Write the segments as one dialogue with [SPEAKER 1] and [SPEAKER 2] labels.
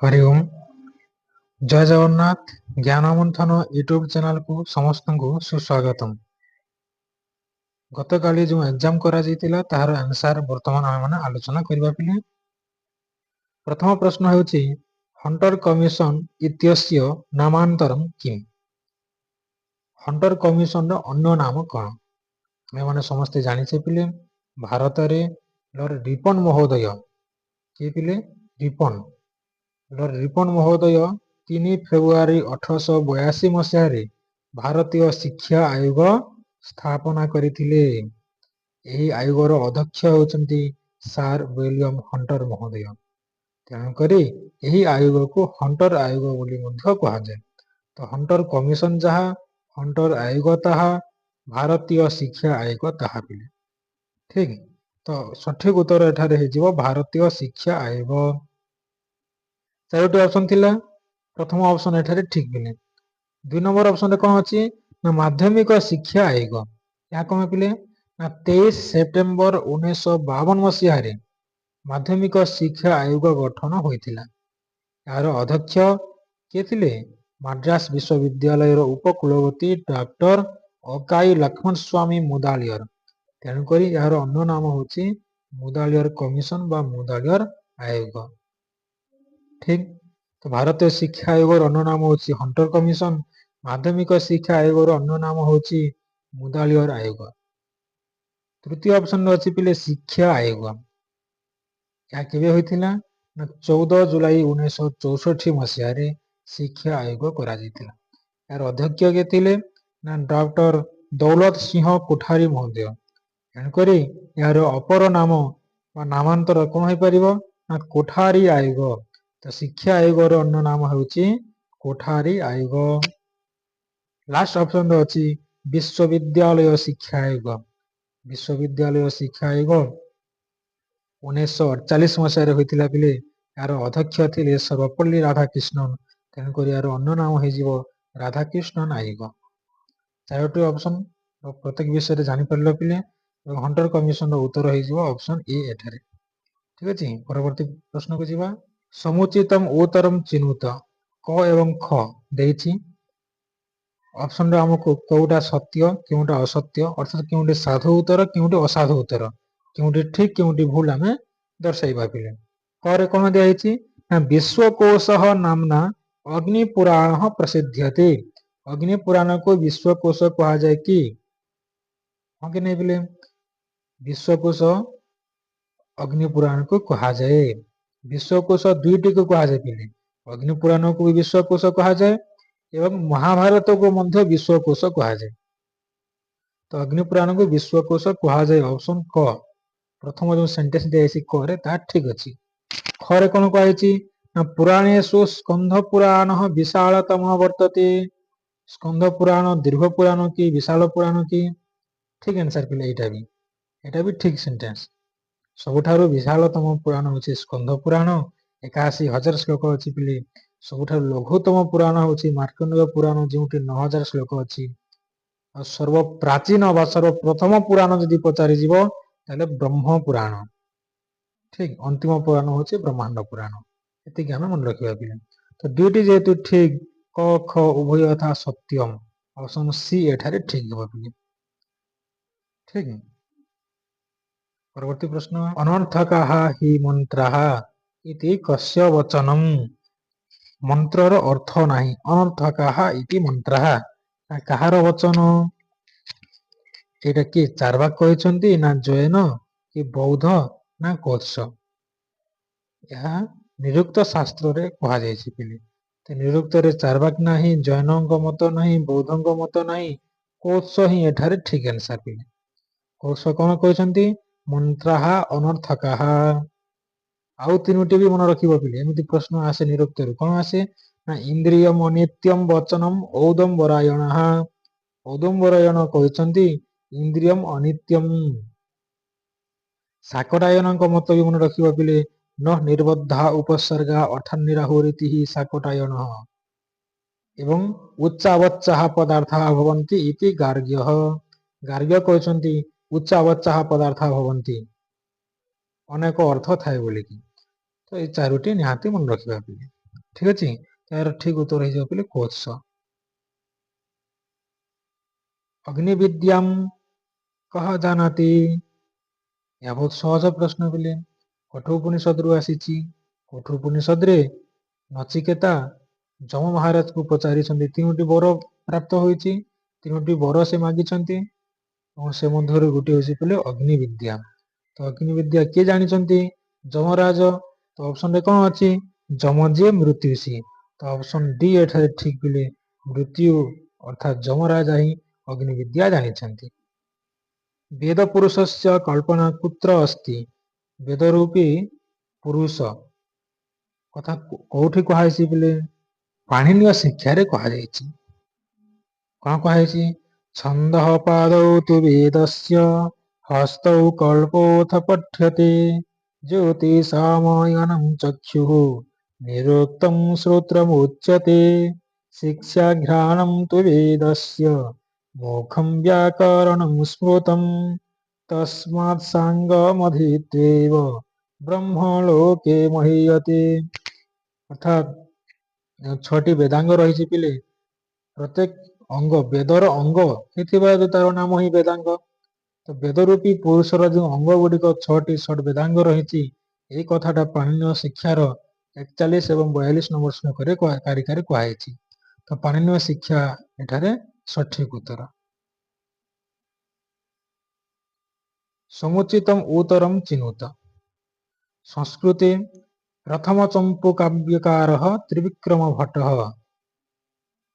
[SPEAKER 1] हरि ओम। जय जगन्नाथ। ज्ञान मंथन यूट्यूब चैनल को समस्त को सुस्वागतम। गत काली जो एग्जाम करा जाइतिला तार आंसर वर्तमान आमे माने आलोचना करबा पिले। प्रथम प्रश्न हेउची हंटर कमिशन इत्यस्य नामांतरम किम। हंटर कमिशन रो अन्य नाम कोन आमे माने समस्त जानिछे पिले। भारत रे लॉर्ड रिपन महोदय के पिले रिपन लॉर्ड रिपन महोदय 3 फेब्रुआरी 1882 मसीह भारतीय शिक्षा आयोग स्थापना करथिले। ଏହି ଆୟୋଗର ଅଧ୍ୟକ୍ଷ ହେଉଛନ୍ତି ସାର୍ ୱିଲିୟମ ହଣ୍ଟର ମହୋଦୟ। ତେଣୁକରି ଏହି ଆୟୋଗକୁ ହଣ୍ଟର ଆୟୋଗ ବୋଲି ମଧ୍ୟ କୁହାଯାଏ। ତ ହଣ୍ଟର କମିଶନ ଯାହା, ହଣ୍ଟର ଆୟୋଗ ତାହା, ଭାରତୀୟ ଶିକ୍ଷା ଆୟୋଗ ତାହା ପିଲେ। ଠିକ, ତ ସଠିକ ଉତ୍ତର ଏଠାରେ ହେଇଯିବ ଭାରତୀୟ ଶିକ୍ଷା ଆୟୋଗ। ଚାରୋଟି ଅପସନ ଥିଲା, ପ୍ରଥମ ଅପସନ ଏଠାରେ ଠିକ ପିଲେ। 2 ନମ୍ବର ଅପସନ ରେ କଣ ଅଛି ନା ମାଧ୍ୟମିକ ଶିକ୍ଷା ଆୟୋଗ। ଏହା କଣ ପିଲେ ନା 23 ସେପ୍ଟେମ୍ବର 1952 ମସିହାରେ ମାଧ୍ୟମିକ ଶିକ୍ଷା ଆୟୋଗ ଗଠନ ହୋଇଥିଲା। ଏହାର ଅଧ୍ୟକ୍ଷ କିଏ ଥିଲେ? ମାଡ୍ରାସ ବିଶ୍ୱବିଦ୍ୟାଳୟର ଉପକୁଳପତି ଡକ୍ଟର ଅକାଇ ଲକ୍ଷ୍ମଣ ସ୍ୱାମୀ ମୁଦାଲିୟର। ତେଣୁକରି ଏହାର ଅନ୍ୟ ନାମ ହେଉଛି ମୁଦାଲିୟର କମିଶନ ବା ମୁଦାଲିୟର ଆୟୋଗ। ଠିକ, ତ ଭାରତୀୟ ଶିକ୍ଷା ଆୟୋଗର ଅନ୍ୟ ନାମ ହେଉଛି ହଣ୍ଟର କମିଶନ, ମାଧ୍ୟମିକ ଶିକ୍ଷା ଆୟୋଗର ଅନ୍ୟ ନାମ ହେଉଛି ମୁଦାଲିୟର ଆୟୋଗ। ତୃତୀୟ ଅପସନରେ ଅଛି ପିଲେ ଶିକ୍ଷା ଆୟୋଗ। ଏହା କେବେ ହୋଇଥିଲା ନା 14 ଜୁଲାଇ 1964 ମସିହାରେ ଶିକ୍ଷା ଆୟୋଗ କରାଯାଇଥିଲା। ଏହାର ଅଧ୍ୟକ୍ଷ କିଏ ଥିଲେ ନା ଡକ୍ଟର ଦୌଲତ ସିଂହ କୋଠାରୀ ମହୋଦୟ। ତେଣୁକରି ଏହାର ଅପର ନାମ ବା ନାମାନ୍ତର କଣ ହୋଇପାରିବ ନା କୋଠାରୀ ଆୟୋଗ। ତ ଶିକ୍ଷା ଆୟୋଗର ଅନ୍ୟ ନାମ ହେଉଛି କୋଠାରୀ ଆୟୋଗ। ଲାଷ୍ଟ ଅପସନରେ ଅଛି ବିଶ୍ୱବିଦ୍ୟାଳୟ ଶିକ୍ଷା ଆୟୋଗ। ବିଶ୍ୱବିଦ୍ୟାଳୟ ଶିକ୍ଷା ଆୟୋଗ 1948 ମସିହାରେ ହୋଇଥିଲା ପିଲେ। ଏହାର ଅଧ୍ୟକ୍ଷ ଥିଲେ ସର୍ବପଲ୍ଲୀ ରାଧାକ୍ରିଷ୍ଣନ। ତେଣୁକରି ଏହାର ଅନ୍ୟ ନାମ ହେଇଯିବ ରାଧାକ୍ରିଷ୍ଣନ ଆୟୋଗ। ଚାରୋଟି ଅପସନ ପ୍ରତ୍ୟେକ ବିଷୟରେ ଜାଣିପାରିଲ ପିଲେ ଏବଂ ହଣ୍ଟର କମିଶନର ଉତ୍ତର ହେଇଯିବ ଅପସନ ଏ ଏଠାରେ। ଠିକ ଅଛି, ପରବର୍ତ୍ତୀ ପ୍ରଶ୍ନକୁ ଯିବା। ସମୁଚିତମ ଉତ୍ତରମ ଚିହ୍ନୁତ କ ଏବଂ ଖ ଦେଇଛି। ଅପସନରେ ଆମକୁ କୋଉଟା ସତ୍ୟ କେଉଁଟା ଅସତ୍ୟ ଅର୍ଥାତ କେଉଁଠି ସାଧୁ ଉତ୍ତର କେଉଁଠି ଅସାଧୁ ଉତ୍ତର, କେଉଁଠି ଠିକ କେଉଁଠି ଭୁଲ ଆମେ ଦର୍ଶାଇବା ପିଲେ। କରେ କଣ ଦିଆଯାଇଛି ନା ବିଶ୍ୱକୋଶ ନାମନା ଅଗ୍ନି ପୁରାଣ ପ୍ରସିଦ୍ଧ୍ୟତେ। ଅଗ୍ନି ପୁରାଣକୁ ବିଶ୍ୱକୋଶ କୁହାଯାଏ କି? ହଁ କି ନାଇଁ ପିଲେ? ବିଶ୍ୱକୋଶ ଅଗ୍ନି ପୁରାଣକୁ କୁହାଯାଏ। ବିଶ୍ୱକୋଷ ଦୁଇଟିକୁ କୁହାଯାଏ ପିଲେ। ଅଗ୍ନି ପୁରାଣକୁ ବି ବିଶ୍ୱକୋଷ କୁହାଯାଏ ଏବଂ ମହାଭାରତକୁ ମଧ୍ୟ ବିଶ୍ୱକୋଷ କୁହାଯାଏ। ତ ଅଗ୍ନି ପୁରାଣକୁ ବିଶ୍ୱକୋଷ କୁହାଯାଏ ଅପସନ କ। ପ୍ରଥମ ଯୋଉ ସେଣ୍ଟେନ୍ସ ଦିଆଯାଇଛି କ ରେ ତାହା ଠିକ ଅଛି। ଖରେ କଣ କୁହାଯାଇଛି ନା ପୁରାଣେଷୁ ସ୍କନ୍ଧ ପୁରାଣ ବିଶାଳତମ ବର୍ତ୍ତତେ। ସ୍କନ୍ଧ ପୁରାଣ ଦୀର୍ଘ ପୁରାଣ କି ବିଶାଳ ପୁରାଣ କି? ଠିକ ଆନ୍ସର ପିଲେ ଏଇଟା ବି ଠିକ ସେଣ୍ଟେନ୍ସ। ସବୁଠାରୁ ବିଶାଳତମ ପୁରାଣ ହଉଛି ସ୍କନ୍ଧ ପୁରାଣ, 81,000 ଶ୍ଲୋକ ଅଛି ପିଲେ। ସବୁଠାରୁ ଲଘୁତମ ପୁରାଣ ହଉଛି ମାର୍କଣ୍ଡେୟ ପୁରାଣ, ଯେଉଁଠି 9,000 ଶ୍ଲୋକ ଅଛି। ଆଉ ସର୍ବ ପ୍ରାଚୀନ ବା ସର୍ବପ୍ରଥମ ପୁରାଣ ଯଦି ପଚାରିଯିବ ତାହେଲେ ବ୍ରହ୍ମ ପୁରାଣ। ଠିକ, ଅନ୍ତିମ ପୁରାଣ ହଉଛି ବ୍ରହ୍ମାଣ୍ଡ ପୁରାଣ। ଏତିକି ଆମେ ମନେ ରଖିବା ପିଲେ। ତ ଦୁଇଟି ଯେହେତୁ ଠିକ, କ ଖ ଉଭୟ ଯଥା ସତ୍ୟମ, ଅପସନ ସି ଏଠାରେ ଠିକ ହେବ ପିଲେ। ଠିକ, ପରବର୍ତ୍ତୀ ପ୍ରଶ୍ନ। ଅନର୍ଥକାଃ ହି ମନ୍ତ୍ରାଃ ଇତି କସ୍ୟ ବଚନମ୍। ମନ୍ତ୍ରର ଅର୍ଥ ନାହିଁ। ଅନର୍ଥକାଃ ଇତି ମନ୍ତ୍ରାଃ, କାହାର ବଚନ? ଏଇଟା କି ଚାର୍ବାକ କହିଛନ୍ତି ନା ଜୈନ କି ବୌଦ୍ଧ ନା କୋତ୍ସ? ଏହା ନିରୁକ୍ତ ଶାସ୍ତ୍ରରେ କୁହାଯାଇଛି ପିଲେ। ନିରୁକ୍ତରେ ଚାର୍ବାକ ନାହିଁ, ଜୈନଙ୍କ ମତ ନାହିଁ, ବୌଦ୍ଧଙ୍କ ମତ ନାହିଁ, କୋତ୍ସ ହିଁ ଏଠାରେ ଠିକ ଆନ୍ସର ପିଲେ। କୋତ୍ସ କଣ କହିଛନ୍ତି? ମନ୍ତ୍ରାଃ ଅନର୍ଥକାଃ। ଆଉ ତିନୋଟି ବି ମନେ ରଖିବ ପିଲେ। ଏମିତି ପ୍ରଶ୍ନ ଆସେ ନିରୁକ୍ତରୁ, କଣ ଆସେ ନା ଇନ୍ଦ୍ରିୟମ ଅନିତ୍ୟମ ବଚନମ ଔଦମ୍ବରାୟଣଃ। ଔଦମ୍ବରାୟଣ କହିଛନ୍ତି ଇନ୍ଦ୍ରିୟମ ଅନିତ୍ୟମ। ଶାକଟାୟନଙ୍କ ମତ ବି ମନେ ରଖିବ ପିଲେ। ନ ନିର୍ବଦ୍ଧା ଉପସର୍ଗା ଅଠାନିରାହୁରିତି ଶାକଟାୟନଃ। ଏବଂ ଉଚ୍ଚାବଚ୍ଚାଃ ପଦାର୍ଥାଃ ଭବନ୍ତି ଇତି ଗାର୍ଗ୍ୟଃ। ଗାର୍ଗ୍ୟ କହିଛନ୍ତି ଉଚ୍ଚାବଚ୍ଚାଃ ପଦାର୍ଥାଃ ଭବନ୍ତି, ଅନେକ ଅର୍ଥ ଥାଏ ବୋଲିକି। ତ ଏଇ ଚାରୋଟି ନିହାତି ମନେ ରଖିବା ପିଲେ। ଠିକ ଅଛି, ତାର ଠିକ ଉତ୍ତର ହେଇଯିବ ପିଲେ କୋଶ। ଅଗ୍ନିବିଦ୍ୟାମ୍ କହ ଜାନାତି, ଏହା ବହୁତ ସହଜ ପ୍ରଶ୍ନ ପିଲେ। କଠୋପନିଷଦରୁ ଆସିଛି। କଠୋପନିଷଦରେ ନଚିକେତା ଯମ ମହାରାଜକୁ ପଚାରିଛନ୍ତି, ତିନୋଟି ବର ପ୍ରାପ୍ତ ହୋଇଛି, ତିନୋଟି ବର ସେ ମାଗିଛନ୍ତି ଏବଂ ସେ ମଧ୍ୟରୁ ଗୋଟିଏ ହେଉଛି ପିଲେ ଅଗ୍ନି ବିଦ୍ୟା। ତ ଅଗ୍ନି ବିଦ୍ୟା କିଏ ଜାଣିଛନ୍ତି? ଯମରାଜ। ତ ଅପସନରେ କଣ ଅଛି? ଯମ ଯିଏ ମୃତ୍ୟୁ ସିଏ। ତ ଅପସନ ଡି ଏଠାରେ ଠିକ ପିଲେ, ମୃତ୍ୟୁ ଅର୍ଥାତ୍ ଯମରାଜା ହିଁ ଅଗ୍ନି ବିଦ୍ୟା ଜାଣିଛନ୍ତି। ବେଦ ପୁରୁଷସ୍ୟ କଳ୍ପନା କୁତ୍ର अस्ति, ବେଦ ରୂପୀ ପୁରୁଷ କଥା କୋଉଠି କୁହାଯାଇଛି ପିଲେ? ପାଣିନୀୟ ଶିକ୍ଷାରେ କୁହାଯାଇଛି। କଣ କୁହାଯାଇଛି? ଛନ୍ଦଃ ପାଦौ ତୁ ବେଦସ୍ୟ ହସ୍ତୌ କଳ୍ପୋऽଥ ପଠ୍ୟତେ ଜ୍ୟୋତିଷାମୟନଂ ଚକ୍ଷୁଃ ନିରୁକ୍ତଂ ଶ୍ରୋତ୍ରमुच्यते ଶିକ୍ଷାଘ୍ରାଣଂ ତୁ ବେଦସ୍ୟ ମୁଖଂ ବ୍ୟାକरणं ସ୍ମୃତଂ ତସ୍ମାତ୍ ସାଙ୍ଗମଧୀତ୍ୱେବ ବ୍ରହ୍ମଲୋକେ ମହୀୟତେ। ଅର୍ଥାତ୍ ଛଅଟି ବେଦାଙ୍ଗ ରହିଛି ପିଲେ, ପ୍ରତ୍ୟେକ ଅଙ୍ଗ ବେଦର ଅଙ୍ଗ ହେଇଥିବା ତାର ନାମ ହିଁ ବେଦାଙ୍ଗ। ତ ବେଦ ରୂପୀ ପୁରୁଷର ଯୋଉ ଅଙ୍ଗ ଗୁଡିକ ଛଅଟି ଷଡ୍ ବେଦାଙ୍ଗ ରହିଛି, ଏଇ କଥାଟା ପାଣିନୀୟ ଶିକ୍ଷାର 41 ଏବଂ 42 ନମ୍ବର ଶ୍ଲୋକରେ କାରିକାରେ କୁହାଯାଇଛି। ତ ପାଣିନୀୟ ଶିକ୍ଷା ଏଠାରେ ସଠିକ ଉତ୍ତର। ସମୁଚିତମ୍ ଉତ୍ତରମ୍ ଚିନୁତ। ସଂସ୍କୃତେ ପ୍ରଥମ ଚମ୍ପୁ କାବ୍ୟକାରଃ ତ୍ରିବିକ୍ରମ ଭଟ୍ଟଃ।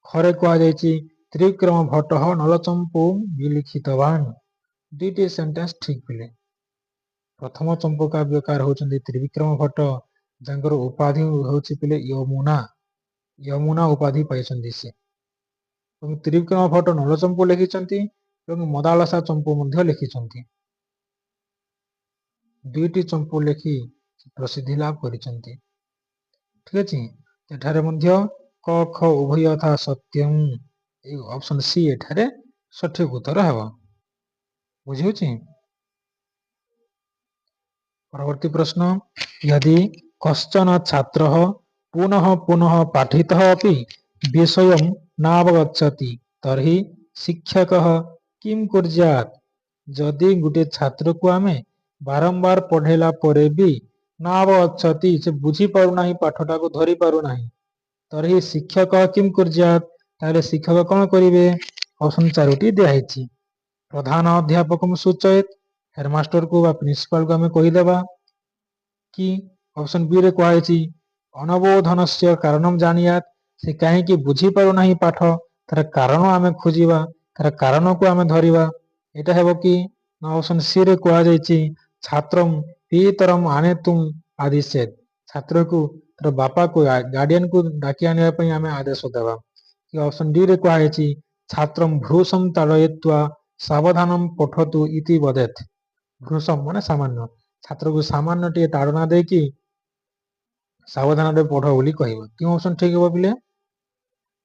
[SPEAKER 1] ଖରେ କୁହାଯାଇଛି ତ୍ରିବିକ୍ରମ ଭଟ୍ଟଃ ନଳଚମ୍ପୁ ବିଲିଖିତବାନ୍। ଦୁଇଟି ସେଣ୍ଟେନ୍ସ ଠିକ ପିଲେ। ପ୍ରଥମ ଚମ୍ପୁ କାବ୍ୟକାର ହଉଛନ୍ତି ତ୍ରିବିକ୍ରମ ଭଟ୍ଟ, ଯାଙ୍କର ଉପାଧି ହଉଛି ପିଲେ ୟମୁନା। ୟମୁନା ଉପାଧି ପାଇଛନ୍ତି ସେ। ଏବଂ ତ୍ରିବିକ୍ରମ ଭଟ୍ଟ ନଳଚମ୍ପୁ ଲେଖିଛନ୍ତି ଏବଂ ମଦାଳସା ଚମ୍ପୁ ମଧ୍ୟ ଲେଖିଛନ୍ତି। ଦୁଇଟି ଚମ୍ପୁ ଲେଖି ପ୍ରସିଦ୍ଧି ଲାଭ କରିଛନ୍ତି। ଠିକ ଅଛି, ଏଠାରେ ମଧ୍ୟ କ ଖ ଉଭୟ ଯଥା ସତ୍ୟମ୍, ଏଇ ଅପସନ ସି ଏଠାରେ ସଠିକ ଉତ୍ତର ହେବ। ବୁଝିହଉଛି? ପରବର୍ତ୍ତୀ ପ୍ରଶ୍ନ, यदि कश्चन छात्रः पुनः पुनः पाठितः अपि विषयं नावगच्छति तर्हि शिक्षकः किं कुर्यात्? ଯଦି ଗୋଟେ ଛାତ୍ରକୁ ଆମେ ବାରମ୍ବାର ପଢେଇଲା ପରେ ବି ନାବଗଚ୍ଛତି, ସେ ବୁଝି ପାରୁନାହିଁ, ପାଠଟାକୁ ଧରି ପାରୁନାହିଁ, ତର୍ହି ଶିକ୍ଷକ କିମ୍ କୁର୍ଯାତ୍, ତାହେଲେ ଶିକ୍ଷକ କଣ କରିବେ? ଅପସନ 4ଟି ଦିଆହେଇଛି। ପ୍ରଧାନ ଅଧ୍ୟାପକଂ ସୂଚୟେତ୍, ହେଡମାଷ୍ଟରକୁ ବା ପ୍ରିନ୍ସିପାଲକୁ ଆମେ କହିଦେବା। କି ଅପସନ ବି ରେ କୁହାଯାଇଛି ଅନବୋଧନସ୍ୟ କାରଣମ୍ ଜାନିୟାତ୍, ସେ କାହିଁକି ବୁଝି ପାରୁନାହିଁ ପାଠ, ତାର କାରଣ ଆମେ ଖୋଜିବା, ତାର କାରଣକୁ ଆମେ ଧରିବା। ଏଇଟା ହେବ କି? ନା ଅପସନ ସି ରେ କୁହାଯାଇଛି ଛାତ୍ରମ୍ ପିତରମ୍ ଆନେତୁମ୍ ଆଦିଶେତ୍, ଛାତ୍ରକୁ ତାର ବାପାକୁ ଗାର୍ଡିଆନକୁ ଡାକି ଆଣିବା ପାଇଁ ଆମେ ଆଦେଶ ଦେବା। କି ଅପସନ ଡି ରେ କୁହାଯାଇଛି ଛାତ୍ରମ୍ ଭୃଶଂ ତାଡ଼ୟିତ୍ୱା ସାବଧାନମ୍ ପଠତୁ ଇତି ବଦେତ୍। ଭୃଶଂ ମାନେ ସାମାନ୍ୟ, ଛାତ୍ରକୁ ସାମାନ୍ୟ ଟିକେ ତାଡନା ଦେଇକି ସାବଧାନରେ ପଢ ବୋଲି କହିବ। କେଉଁ ଅପସନ ଠିକ ହବ ପିଲେ?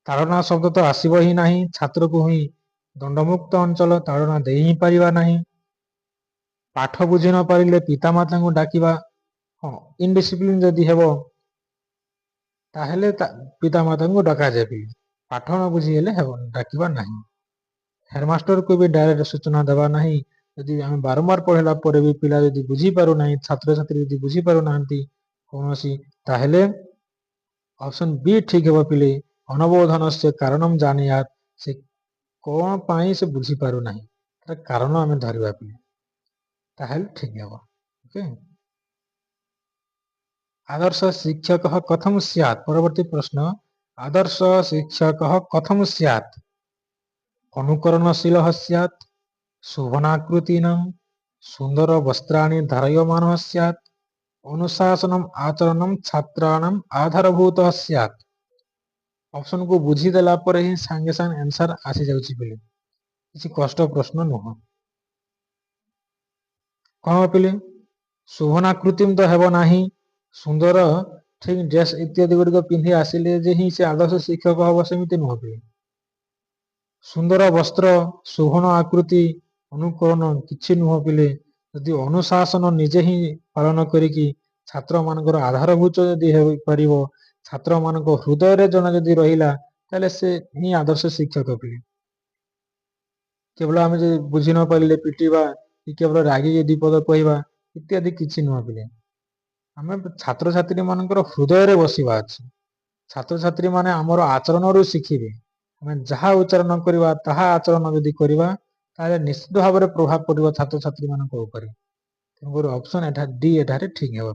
[SPEAKER 1] ତାଡନା ଶବ୍ଦ ତ ଆସିବ ହିଁ ନାହିଁ, ଛାତ୍ରକୁ ହିଁ ଦଣ୍ଡମୁକ୍ତ ଅଞ୍ଚଳ, ତାଡନା ଦେଇ ହିଁ ପାରିବା ନାହିଁ। ପାଠ ବୁଝି ନ ପାରିଲେ ପିତାମାତାଙ୍କୁ ଡାକିବା, ହଁ ଇନଡିସିପ୍ଲିନ ଯଦି ହେବ ତାହେଲେ ପିତାମାତାଙ୍କୁ ଡକାଯାଏ। ପାଠ ନ ବୁଝି ହେଲେ ହେବ ଡାକିବା ନାହିଁ। ହେଡମାଷ୍ଟରକୁ ବି ଡାଇରେକ୍ଟ ସୂଚନା ଦେବା ନାହିଁ। ଯଦି ଆମେ ବାରମ୍ବାର ପଢେଇଲା ପରେ ବି ପିଲା ଯଦି ବୁଝି ପାରୁନାହିଁ, ଛାତ୍ରଛାତ୍ରୀ ଯଦି ବୁଝି ପାରୁନାହାନ୍ତି କୌଣସି, ତାହେଲେ ଅପସନ ବି ଠିକ ହେବ ପିଲେ, ଅନବୋଧନସ୍ୟ କାରଣମ୍ ଜାନିୟାତ୍, ସେ କଣ ପାଇଁ ସେ ବୁଝି ପାରୁନାହିଁ, ତାର କାରଣ ଆମେ ଧରିବା ପିଲେ, ତାହେଲେ ଠିକ ହେବ। ଓକେ, ଆଦର୍ଶ ଶିକ୍ଷକ କଥମ ସ୍ୟାତ୍। ପରବର୍ତ୍ତୀ ପ୍ରଶ୍ନ, ଆଦର୍ଶ ଶିକ୍ଷକ କଥମ ସ୍ୟାତ୍? ଅନୁକରଣଶୀଳ ସ୍ୟାତ୍, ଶୋଭନାକୃତିନଂ, ସୁନ୍ଦର ବସ୍ତ୍ରାଣି ଧାରୟମାନଃ ସ୍ୟାତ୍, ଅନୁଶାସନମ୍ ଆଚରଣମ୍ ଛାତ୍ରାଣାମ୍ ଆଧାରଭୂତଃ ସ୍ୟାତ୍। ଅପସନକୁ ବୁଝିଦେଲା ପରେ ହିଁ ସାଙ୍ଗେ ସାଙ୍ଗେ ଆନ୍ସର ଆସିଯାଉଛି ପିଲେ, କିଛି କଷ୍ଟ ପ୍ରଶ୍ନ ନୁହଁ। କଣ ପିଲେ? ଶୋଭନାକୃତିମ ତ ହେବ ନାହିଁ, ସୁନ୍ଦର ଠିକ ଡ୍ରେସ ଇତ୍ୟାଦି ଗୁଡିକ ପିନ୍ଧି ଆସିଲେ ଯେ ହିଁ ସେ ଆଦର୍ଶ ଶିକ୍ଷକ ହବ ସେମିତି ନୁହଁ ପିଲେ। ସୁନ୍ଦର ବସ୍ତ୍ର, ଶୋଭନ ଆକୃତି, ଅନୁକରଣ କିଛି ନୁହଁ ପିଲେ। ଯଦି ଅନୁଶାସନ ନିଜେ ହିଁ ପାଳନ କରିକି ଛାତ୍ର ମାନଙ୍କର ଆଧାରଭୂତ ଯଦି ହେଇପାରିବ, ଛାତ୍ର ମାନଙ୍କ ହୃଦୟରେ ଜଣେ ଯଦି ରହିଲା ତାହେଲେ ସେ ହିଁ ଆଦର୍ଶ ଶିକ୍ଷକ ପିଲେ। କେବଳ ଆମେ ଯଦି ବୁଝି ନ ପାରିଲେ ପିଟିବା କି କେବଳ ରାଗିକି ଦିପଦ କହିବା ଇତ୍ୟାଦି କିଛି ନୁହଁ ପିଲେ। ଆମେ ଛାତ୍ରଛାତ୍ରୀ ମାନଙ୍କର ହୃଦୟରେ ବସିବା ଅଛି। ଛାତ୍ରଛାତ୍ରୀ ମାନେ ଆମର ଆଚରଣରୁ ଶିଖିବେ। ଆମେ ଯାହା ଉଚ୍ଚାରଣ କରିବା ତାହା ଆଚରଣ ଯଦି କରିବା ତାହେଲେ ନିଶ୍ଚିତ ଭାବରେ ପ୍ରଭାବ ପଡିବ ଛାତ୍ରଛାତ୍ରୀ ମାନଙ୍କ ଉପରେ। ତେଣୁକରି ଅପସନ ଡି ଏଠାରେ ଠିକ ହେବ।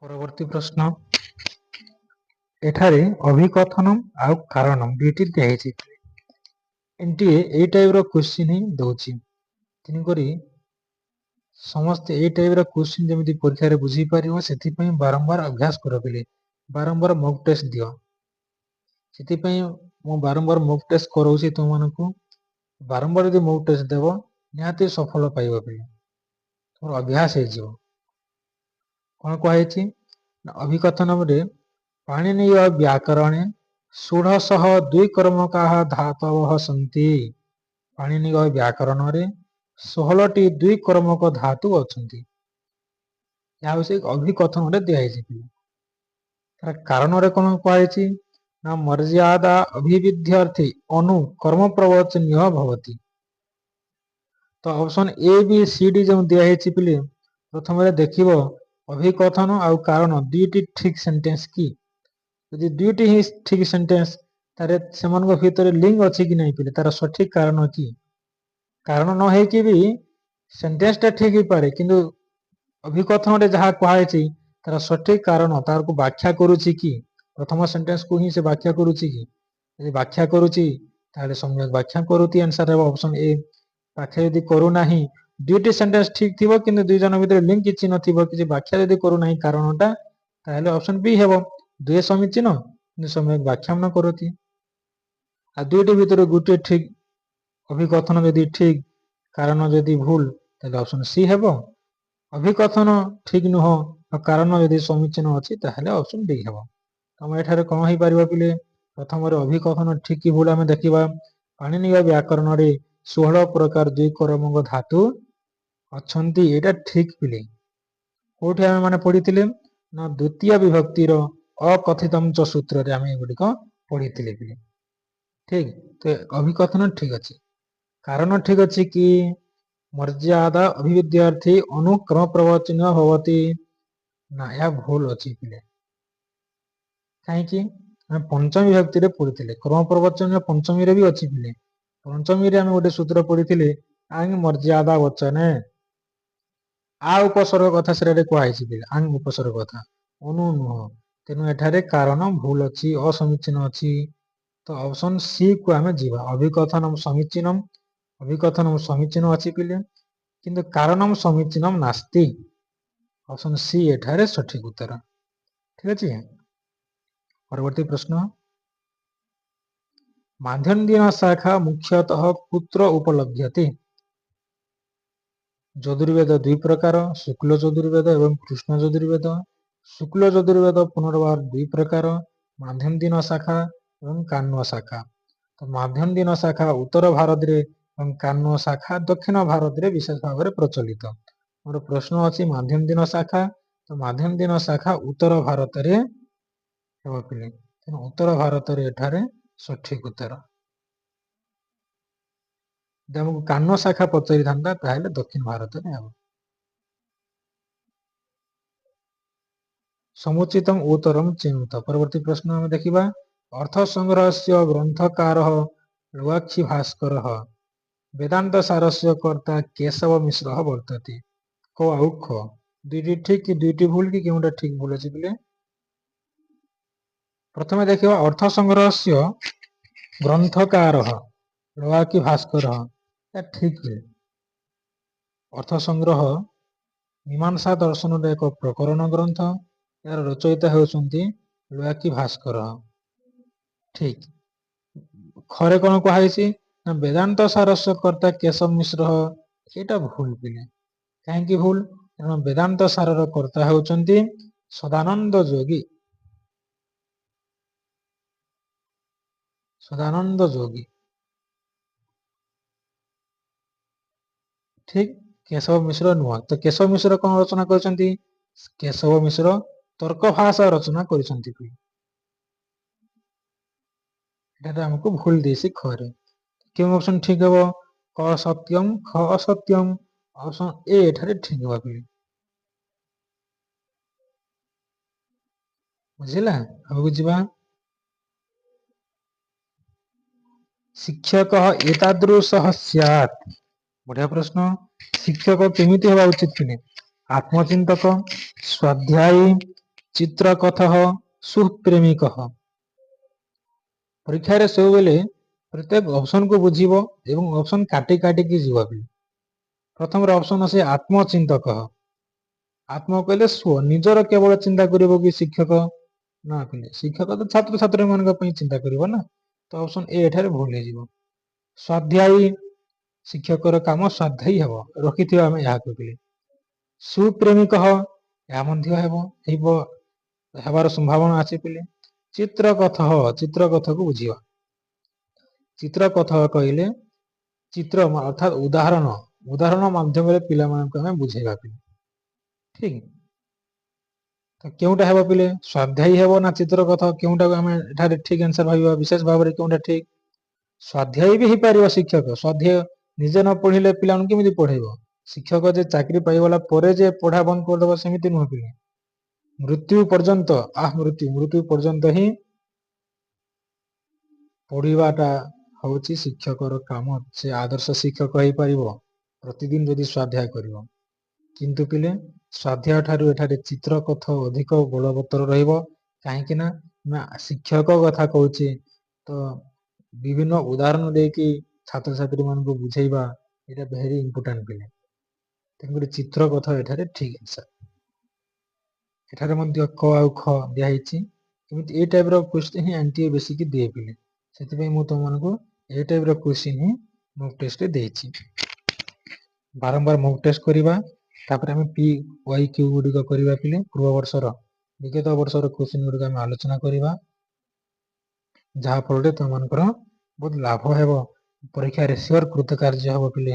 [SPEAKER 1] ପରବର୍ତ୍ତୀ ପ୍ରଶ୍ନ, ଏଠାରେ ଅଭିକଥନ ଆଉ କାରଣ ଦୁଇଟି ଦିଆହେଇଛି। ଏମିତି ଏଇ ଟାଇପ ର କ୍ୱେଶ୍ଚିନ୍ ହିଁ ଦଉଛି। ତେଣୁକରି ସମସ୍ତେ ଏଇ ଟାଇପ ର କ୍ୱେଶ୍ଚିନ୍ ଯେମିତି ପରୀକ୍ଷାରେ ବୁଝିପାରିବ ସେଥିପାଇଁ ବାରମ୍ବାର ଅଭ୍ୟାସ କର ପିଲେ। ବାରମ୍ବାର ମକ୍ ଟେଷ୍ଟ ଦିଅ। ସେଥିପାଇଁ ମୁଁ ବାରମ୍ବାର ମକ୍ ଟେଷ୍ଟ କରଉଛି ତୁମମାନଙ୍କୁ। ବାରମ୍ବାର ଯଦି ମକ୍ ଟେଷ୍ଟ ଦେବ ନିହାତି ସଫଳ ପାଇବ ପିଲେ। ତମର ଅଭ୍ୟାସ ହେଇଯିବ। କଣ କୁହାଯାଇଛି ନା ଅଭିକଥନରେ ପାଣିନୀୟ ବ୍ୟାକରଣେ ଷୋଡ ସହ ଦୁଇ କର୍ମକାଃ ଧାତବଃ ସନ୍ତି। ପାଣିନୀୟ ବ୍ୟାକରଣରେ 16ଟି ଦୁଇ କର୍ମକ ଧାତୁ ଅଛନ୍ତି। ଏହା ହଉଛି ଅଭିକଥନରେ ଦିଆହେଇଛି। ତାର କାରଣରେ କଣ କୁହାଯାଇଛି ନା ମର୍ଯ୍ୟାଦା ଅଭିବିଧ୍ୟର୍ଥୀ ଅନୁ କର୍ମ ପ୍ରବଚନୀୟ ଭବତି। ତ ଅପସନ ଏ ବି ସି ଡି ଯେଉଁ ଦିଆହେଇଛି ପିଲେ ପ୍ରଥମରେ ଦେଖିବ ଅଭିକଥନ ଆଉ କାରଣ ଦୁଇଟି ଠିକ ସେଣ୍ଟେନ୍ସ କି। ଯଦି ଦୁଇଟି ହିଁ ଠିକ ସେଣ୍ଟେନ୍ସ ତାହେଲେ ସେମାନଙ୍କ ଭିତରେ ଲିଙ୍କ ଅଛି କି ନାହିଁ ପିଲେ ତାର ସଠିକ କାରଣ କି। କାରଣ ନ ହେଇକି ବି ସେଣ୍ଟେନ୍ସ ଟା ଠିକ ହେଇପାରେ କିନ୍ତୁ ଅଭିକଥନରେ ଯାହା କୁହାଯାଇଛି ତାର ସଠିକ କାରଣ ତାରକୁ ବ୍ୟାଖ୍ୟା କରୁଛି କି। ପ୍ରଥମ ସେଣ୍ଟେନ୍ସ କୁ ହିଁ ସେ ବ୍ୟାଖ୍ୟା କରୁଛି କି। ଯଦି ବ୍ୟାଖ୍ୟା କରୁଛି ତାହେଲେ ସମ୍ୟକ ବ୍ୟାଖ୍ୟା କରୁଛି ଆନ୍ସର ହେବ ଅପସନ ଏ। ବ୍ୟାଖ୍ୟା ଯଦି କରୁନାହିଁ ଦୁଇଟି ସେଣ୍ଟେନ୍ସ ଠିକ ଥିବ କିନ୍ତୁ ଦୁଇ ଜଣ ଭିତରେ ଲିଙ୍କ କିଛି ନଥିବ କିଛି ବ୍ୟାଖ୍ୟା ଯଦି କରୁନାହିଁ କାରଣଟା ତାହେଲେ ଅପସନ ବି ହେବ ଦୁହେଁ ସମୀଚୀନ କିନ୍ତୁ ସମ୍ୟକ ବ୍ୟାଖ୍ୟା ନ କରତି। ଆଉ ଦୁଇଟି ଭିତରୁ ଗୋଟିଏ ଠିକ ଅଭିକଥନ ଯଦି ଠିକ କାରଣ ଯଦି ଭୁଲ ତାହେଲେ ଅପସନ ସି ହେବ। ଅଭିକଥନ ଠିକ ନୁହଁ ଆଉ କାରଣ ଯଦି ସମୀଚୀନ ଅଛି ତାହେଲେ ଅପସନ ଡି ହେବ। ତମ ଏଠାରେ କଣ ହେଇପାରିବ ପିଲେ ପ୍ରଥମରେ ଅଭିକଥନ ଠିକ କି ଭୁଲ ଆମେ ଦେଖିବା। ପାଣିନୀୟ ବ୍ୟାକରଣରେ 16 ପ୍ରକାର ଦୁଇ କର୍ମକ ଧାତୁ ଅଛନ୍ତି ଏଇଟା ଠିକ ପିଲେ। କୋଉଠି ଆମେ ମାନେ ପଢିଥିଲେ ନା ଦ୍ଵିତୀୟ ବିଭକ୍ତିର ଅକଥିତମ ସୂତ୍ରରେ ଆମେ ଏଗୁଡିକ ପଢିଥିଲେ ପିଲେ। ଠିକ ତ ଅଭିକଥନ ଠିକ ଅଛି। କାରଣ ଠିକ ଅଛି କି ମର୍ଯ୍ୟାଦା ଅଭିବିଦ୍ୟାର୍ଥୀ ଅନୁକ୍ରମ ପ୍ରବଚନ ଭବତି ନା ଏହା ଭୁଲ ଅଛି ପିଲେ। କାହିଁକି ଆମେ ପଞ୍ଚମୀ ବିଭକ୍ତିରେ ପଢିଥିଲେ କ୍ରମ ପ୍ରବଚନ ପଞ୍ଚମୀରେ ବି ଅଛି ପିଲେ। ପଞ୍ଚମୀରେ ଆମେ ଗୋଟେ ସୂତ୍ର ପଢିଥିଲେ ଆଙ୍ଗ ମର୍ଯ୍ୟାଦା ବଚନେ। ଆ ଉପସର୍ଗ କଥା ସେଠାରେ କୁହାଯାଇଛି ପିଲେ ଆଙ୍ଗ ଉପସର୍ଗ କଥା ଅନୁ ନୁହଁ। ତେଣୁ ଏଠାରେ କାରଣ ଭୁଲ ଅଛି ଅସମୀଚୀନ ଅଛି। ତ ଅପସନ ସି କୁ ଆମେ ଯିବା ଅଭିକଥନ ସମୀଚୀନମ। ଅଭିକଥନ ସମୀଚୀନ ଅଛି ପିଲେ କିନ୍ତୁ କାରଣମ ସମୀଚୀନମ ନାସ୍ତି। ଅପସନ ସି ଏଠାରେ ସଠିକ ଉତ୍ତର। ଠିକ ଅଛି। ପରବର୍ତ୍ତୀ ପ୍ରଶ୍ନ, ମାଧ୍ୟନ୍ଦିନ ଶାଖା ମୁଖ୍ୟତଃ କୁତ୍ର ଉପଲଭ୍ୟତେ। ଯଜୁର୍ବେଦ ଦୁଇ ପ୍ରକାର ଶୁକ୍ଲ ଯଜୁର୍ବେଦ ଏବଂ କୃଷ୍ଣ ଯଜୁର୍ବେଦ। ଶୁକ୍ଲ ଯଜୁର୍ବେଦ ପୁନର୍ବାର ଦୁଇ ପ୍ରକାର ମାଧ୍ୟମ ଦିନ ଶାଖା ଏବଂ କାନ୍ୱ ଶାଖା। ତ ମାଧ୍ୟମ ଦିନ ଶାଖା ଉତ୍ତର ଭାରତରେ ଏବଂ କାନ୍ୱ ଶାଖା ଦକ୍ଷିଣ ଭାରତରେ ବିଶେଷ ଭାବରେ ପ୍ରଚଳିତ। ମୋର ପ୍ରଶ୍ନ ଅଛି ମାଧ୍ୟମ ଦିନ ଶାଖା ତ ମାଧ୍ୟମ ଦିନ ଶାଖା ଉତ୍ତର ଭାରତରେ ହେବ ପିଲେ। ତେଣୁ ଉତ୍ତର ଭାରତରେ ଏଠାରେ ସଠିକ ଉତ୍ତର। ଯଦି ଆମକୁ କାନ୍ୱ ଶାଖା ପଚାରିଥାନ୍ତା ତାହେଲେ ଦକ୍ଷିଣ ଭାରତରେ ହେବ। ସମୁଚିତମ ଉତ୍ତରମ ଚିହ୍ନିତ। ପରବର୍ତ୍ତୀ ପ୍ରଶ୍ନ ଆମେ ଦେଖିବା ଅର୍ଥ ସଂଗ୍ରହସ୍ୟ ଗ୍ରନ୍ଥକାରଃ ଲୁଆକ୍ଷୀ ଭାସ୍କରଃ ବେଦାନ୍ତ ସାରସ୍ୟ କର୍ତ୍ତା କେଶବ ମିଶ୍ରଃ ବର୍ତ୍ତତେ। କ ଆଉ ଖ ଦୁଇଟି ଠିକ କି ଦୁଇଟି ଭୁଲ କି କେଉଁଟା ଠିକ ଭୁଲ ଅଛି ପିଲେ। ପ୍ରଥମେ ଦେଖିବା ଅର୍ଥ ସଂଗ୍ରହସ୍ୟ ଗ୍ରନ୍ଥକାରଃ ଲୁଆକ୍ଷୀ ଭାସ୍କରଃ ଠିକ ପିଲେ। ଅର୍ଥ ସଂଗ୍ରହ ମୀମାଂସା ଦର୍ଶନର ଏକ ପ୍ରକରଣ ଗ୍ରନ୍ଥ। ଏହାର ରଚୟିତା ହେଉଛନ୍ତି ଲୁଆକ୍ଷୀ ଭାସ୍କର। ଠିକ। ଖରେ କଣ କୁହାଯାଇଛି ନା ବେଦାନ୍ତ ସାରସ୍ୟ କର୍ତ୍ତା କେଶବ ମିଶ୍ର। ଏଇଟା ଭୁଲ ପିଲେ। କାହିଁକି ଭୁଲ କାରଣ ବେଦାନ୍ତ ସାରର କର୍ତ୍ତା ହେଉଛନ୍ତି ସଦାନନ୍ଦ ଯୋଗୀ। ସଦାନନ୍ଦ ଯୋଗୀ। ଠିକ କେଶବ ମିଶ୍ର ନୁହଁ। ତ କେଶବ ମିଶ୍ର କଣ ରଚନା କରିଛନ୍ତି କେଶବ ମିଶ୍ର ତର୍କ ଭାଷା ରଚନା କରିଛନ୍ତି। ଏଠାରେ ଆମକୁ ଭୁଲ ଦେଇଛି ଖ ରେ। କେଉଁ ଅପସନ ଠିକ ହବ? କ ସତ୍ୟମ ଖ ଅସତ୍ୟମ। ଅପସନ ଏ ଏଠାରେ ଠିକ ହବ ପିଲେ। ବୁଝିଲା? ଆଗକୁ ଯିବା। ଶିକ୍ଷକ ଏତାଦୃଶଃ ସ୍ୟାତ୍। ବଢିଆ ପ୍ରଶ୍ନ। ଶିକ୍ଷକ କେମିତି ହେବା ଉଚିତ ପିଲେ? ଆତ୍ମଚିନ୍ତକ, ସ୍ୱାଧ୍ୟାୟୀ, ଚିତ୍ରକଥଃ, ସୁପ୍ରେମିକଃ। ପରୀକ୍ଷାରେ ସବୁବେଳେ ପ୍ରତ୍ୟେକ ଅପସନ କୁ ବୁଝିବ ଏବଂ ଅପସନ କାଟି କାଟିକି ଯିବ ବି। ପ୍ରଥମରେ ଅପସନ ଅଛି ଆତ୍ମଚିନ୍ତକ। ଆତ୍ମ କହିଲେ ସ୍ୱ, ନିଜର କେବଳ ଚିନ୍ତା କରିବ କି ଶିକ୍ଷକ? ନା ପିଲେ, ଶିକ୍ଷକ ତ ଛାତ୍ରଛାତ୍ରୀ ମାନଙ୍କ ପାଇଁ ଚିନ୍ତା କରିବ ନା। ତ ଅପସନ ଏ ଏଠାରେ ଭୁଲ ହେଇଯିବ। ସ୍ୱାଧ୍ୟାୟୀ, ଶିକ୍ଷକର କାମ ସ୍ୱାଧ୍ୟାୟୀ ହେବ, ରଖିଥିବା ଆମେ ଏହାକୁ ପିଲେ। ସୁପ୍ରେମିକଃ, ଏହା ମଧ୍ୟ ହେବାର ସମ୍ଭାବନା ଅଛି ପିଲେ। ଚିତ୍ରକଥଃ, ଚିତ୍ରକଥକୁ ବୁଝିବା। ଚିତ୍ରକଥଃ କହିଲେ ଚିତ୍ର ଅର୍ଥାତ ଉଦାହରଣ ମାଧ୍ୟମରେ ପିଲାମାନଙ୍କୁ ଆମେ ବୁଝେଇବା ପିଲେ। ଠିକ। ତ କେଉଁଟା ହେବ ପିଲେ? ସ୍ୱାଧ୍ୟାୟୀ ହେବ ନା ଚିତ୍ରକଥ? କେଉଁଟାକୁ ଆମେ ଏଠାରେ ଠିକ ଆନ୍ସର ଭାବିବା? ବିଶେଷ ଭାବରେ କେଉଁଟା ଠିକ? ସ୍ୱାଧ୍ୟାୟୀ ବି ହେଇପାରିବ ଶିକ୍ଷକ। ସ୍ୱାଧ୍ୟାୟ ନିଜେ ନ ପଢିଲେ ପିଲାମାନଙ୍କୁ କେମିତି ପଢେଇବ? ଶିକ୍ଷକ ଯେ ଚାକିରି ପାଇଗଲା ପରେ ଯେ ପଢା ବନ୍ଦ କରିଦବ ସେମିତି ନୁହଁ ପିଲେ। ମୃତ୍ୟୁ ପର୍ଯ୍ୟନ୍ତ ମୃତ୍ୟୁ ପର୍ଯ୍ୟନ୍ତ ହିଁ ପଢିବାଟା ହଉଛି ଶିକ୍ଷକର କାମ। ସେ ଆଦର୍ଶ ଶିକ୍ଷକ ହେଇପାରିବ ପ୍ରତିଦିନ ଯଦି ସ୍ୱାଧ୍ୟାୟ କରିବ। କିନ୍ତୁ ପିଲେ ସ୍ୱାଧ୍ୟାୟ ଠାରୁ ଏଠାରେ ଚିତ୍ରକଥ ଅଧିକ ବଳବତ୍ତର ରହିବ। କାହିଁକି ନା ଶିକ୍ଷକ କଥା କହୁଛି ତ ବିଭିନ୍ନ ଉଦାହରଣ ଦେଇକି ଛାତ୍ରଛାତ୍ରୀ ମାନଙ୍କୁ ବୁଝେଇବା ଏଇଟା ଭେରି ଇମ୍ପୋର୍ଟାଣ୍ଟ ପିଲେ। ତେଣୁକରି ଚିତ୍ରକଥ ଏଠାରେ ଠିକ ଆନ୍ସର। ଏଠାରେ ମଧ୍ୟ କ ଆଉ ଖ ଦିଆହେଇଛି। ଏମିତି ଏଇ ଟାଇପ ର କ୍ୱେଶ୍ଚିନ୍ ହିଁ ଏନଟିଏ ବେଶିକ ଦିଏ ପିଲେ। ସେଥିପାଇଁ ମୁଁ ତମମାନଙ୍କୁ ଏଇ ଟାଇପ ର କ୍ୱେଶ୍ଚିନ୍ ହିଁ ମକ୍ ଟେଷ୍ଟ ରେ ଦେଇଛି। ବାରମ୍ବାର ମକ୍ ଟେଷ୍ଟ କରିବା। ତାପରେ ଆମେ ପି ୱାଇ କ୍ୟୁ ଗୁଡିକ କରିବା ପିଲେ। ପୂର୍ବ ବର୍ଷର ବିଗତ ବର୍ଷର କ୍ୱେଶ୍ଚିନ୍ ଗୁଡିକ ଆମେ ଆଲୋଚନା କରିବା। ଯାହା ଫଳରେ ତମମାନଙ୍କର ବହୁତ ଲାଭ ହେବ। ପରୀକ୍ଷାରେ ସିଓର କୃତ କାର୍ଯ୍ୟ ହବ ପିଲେ।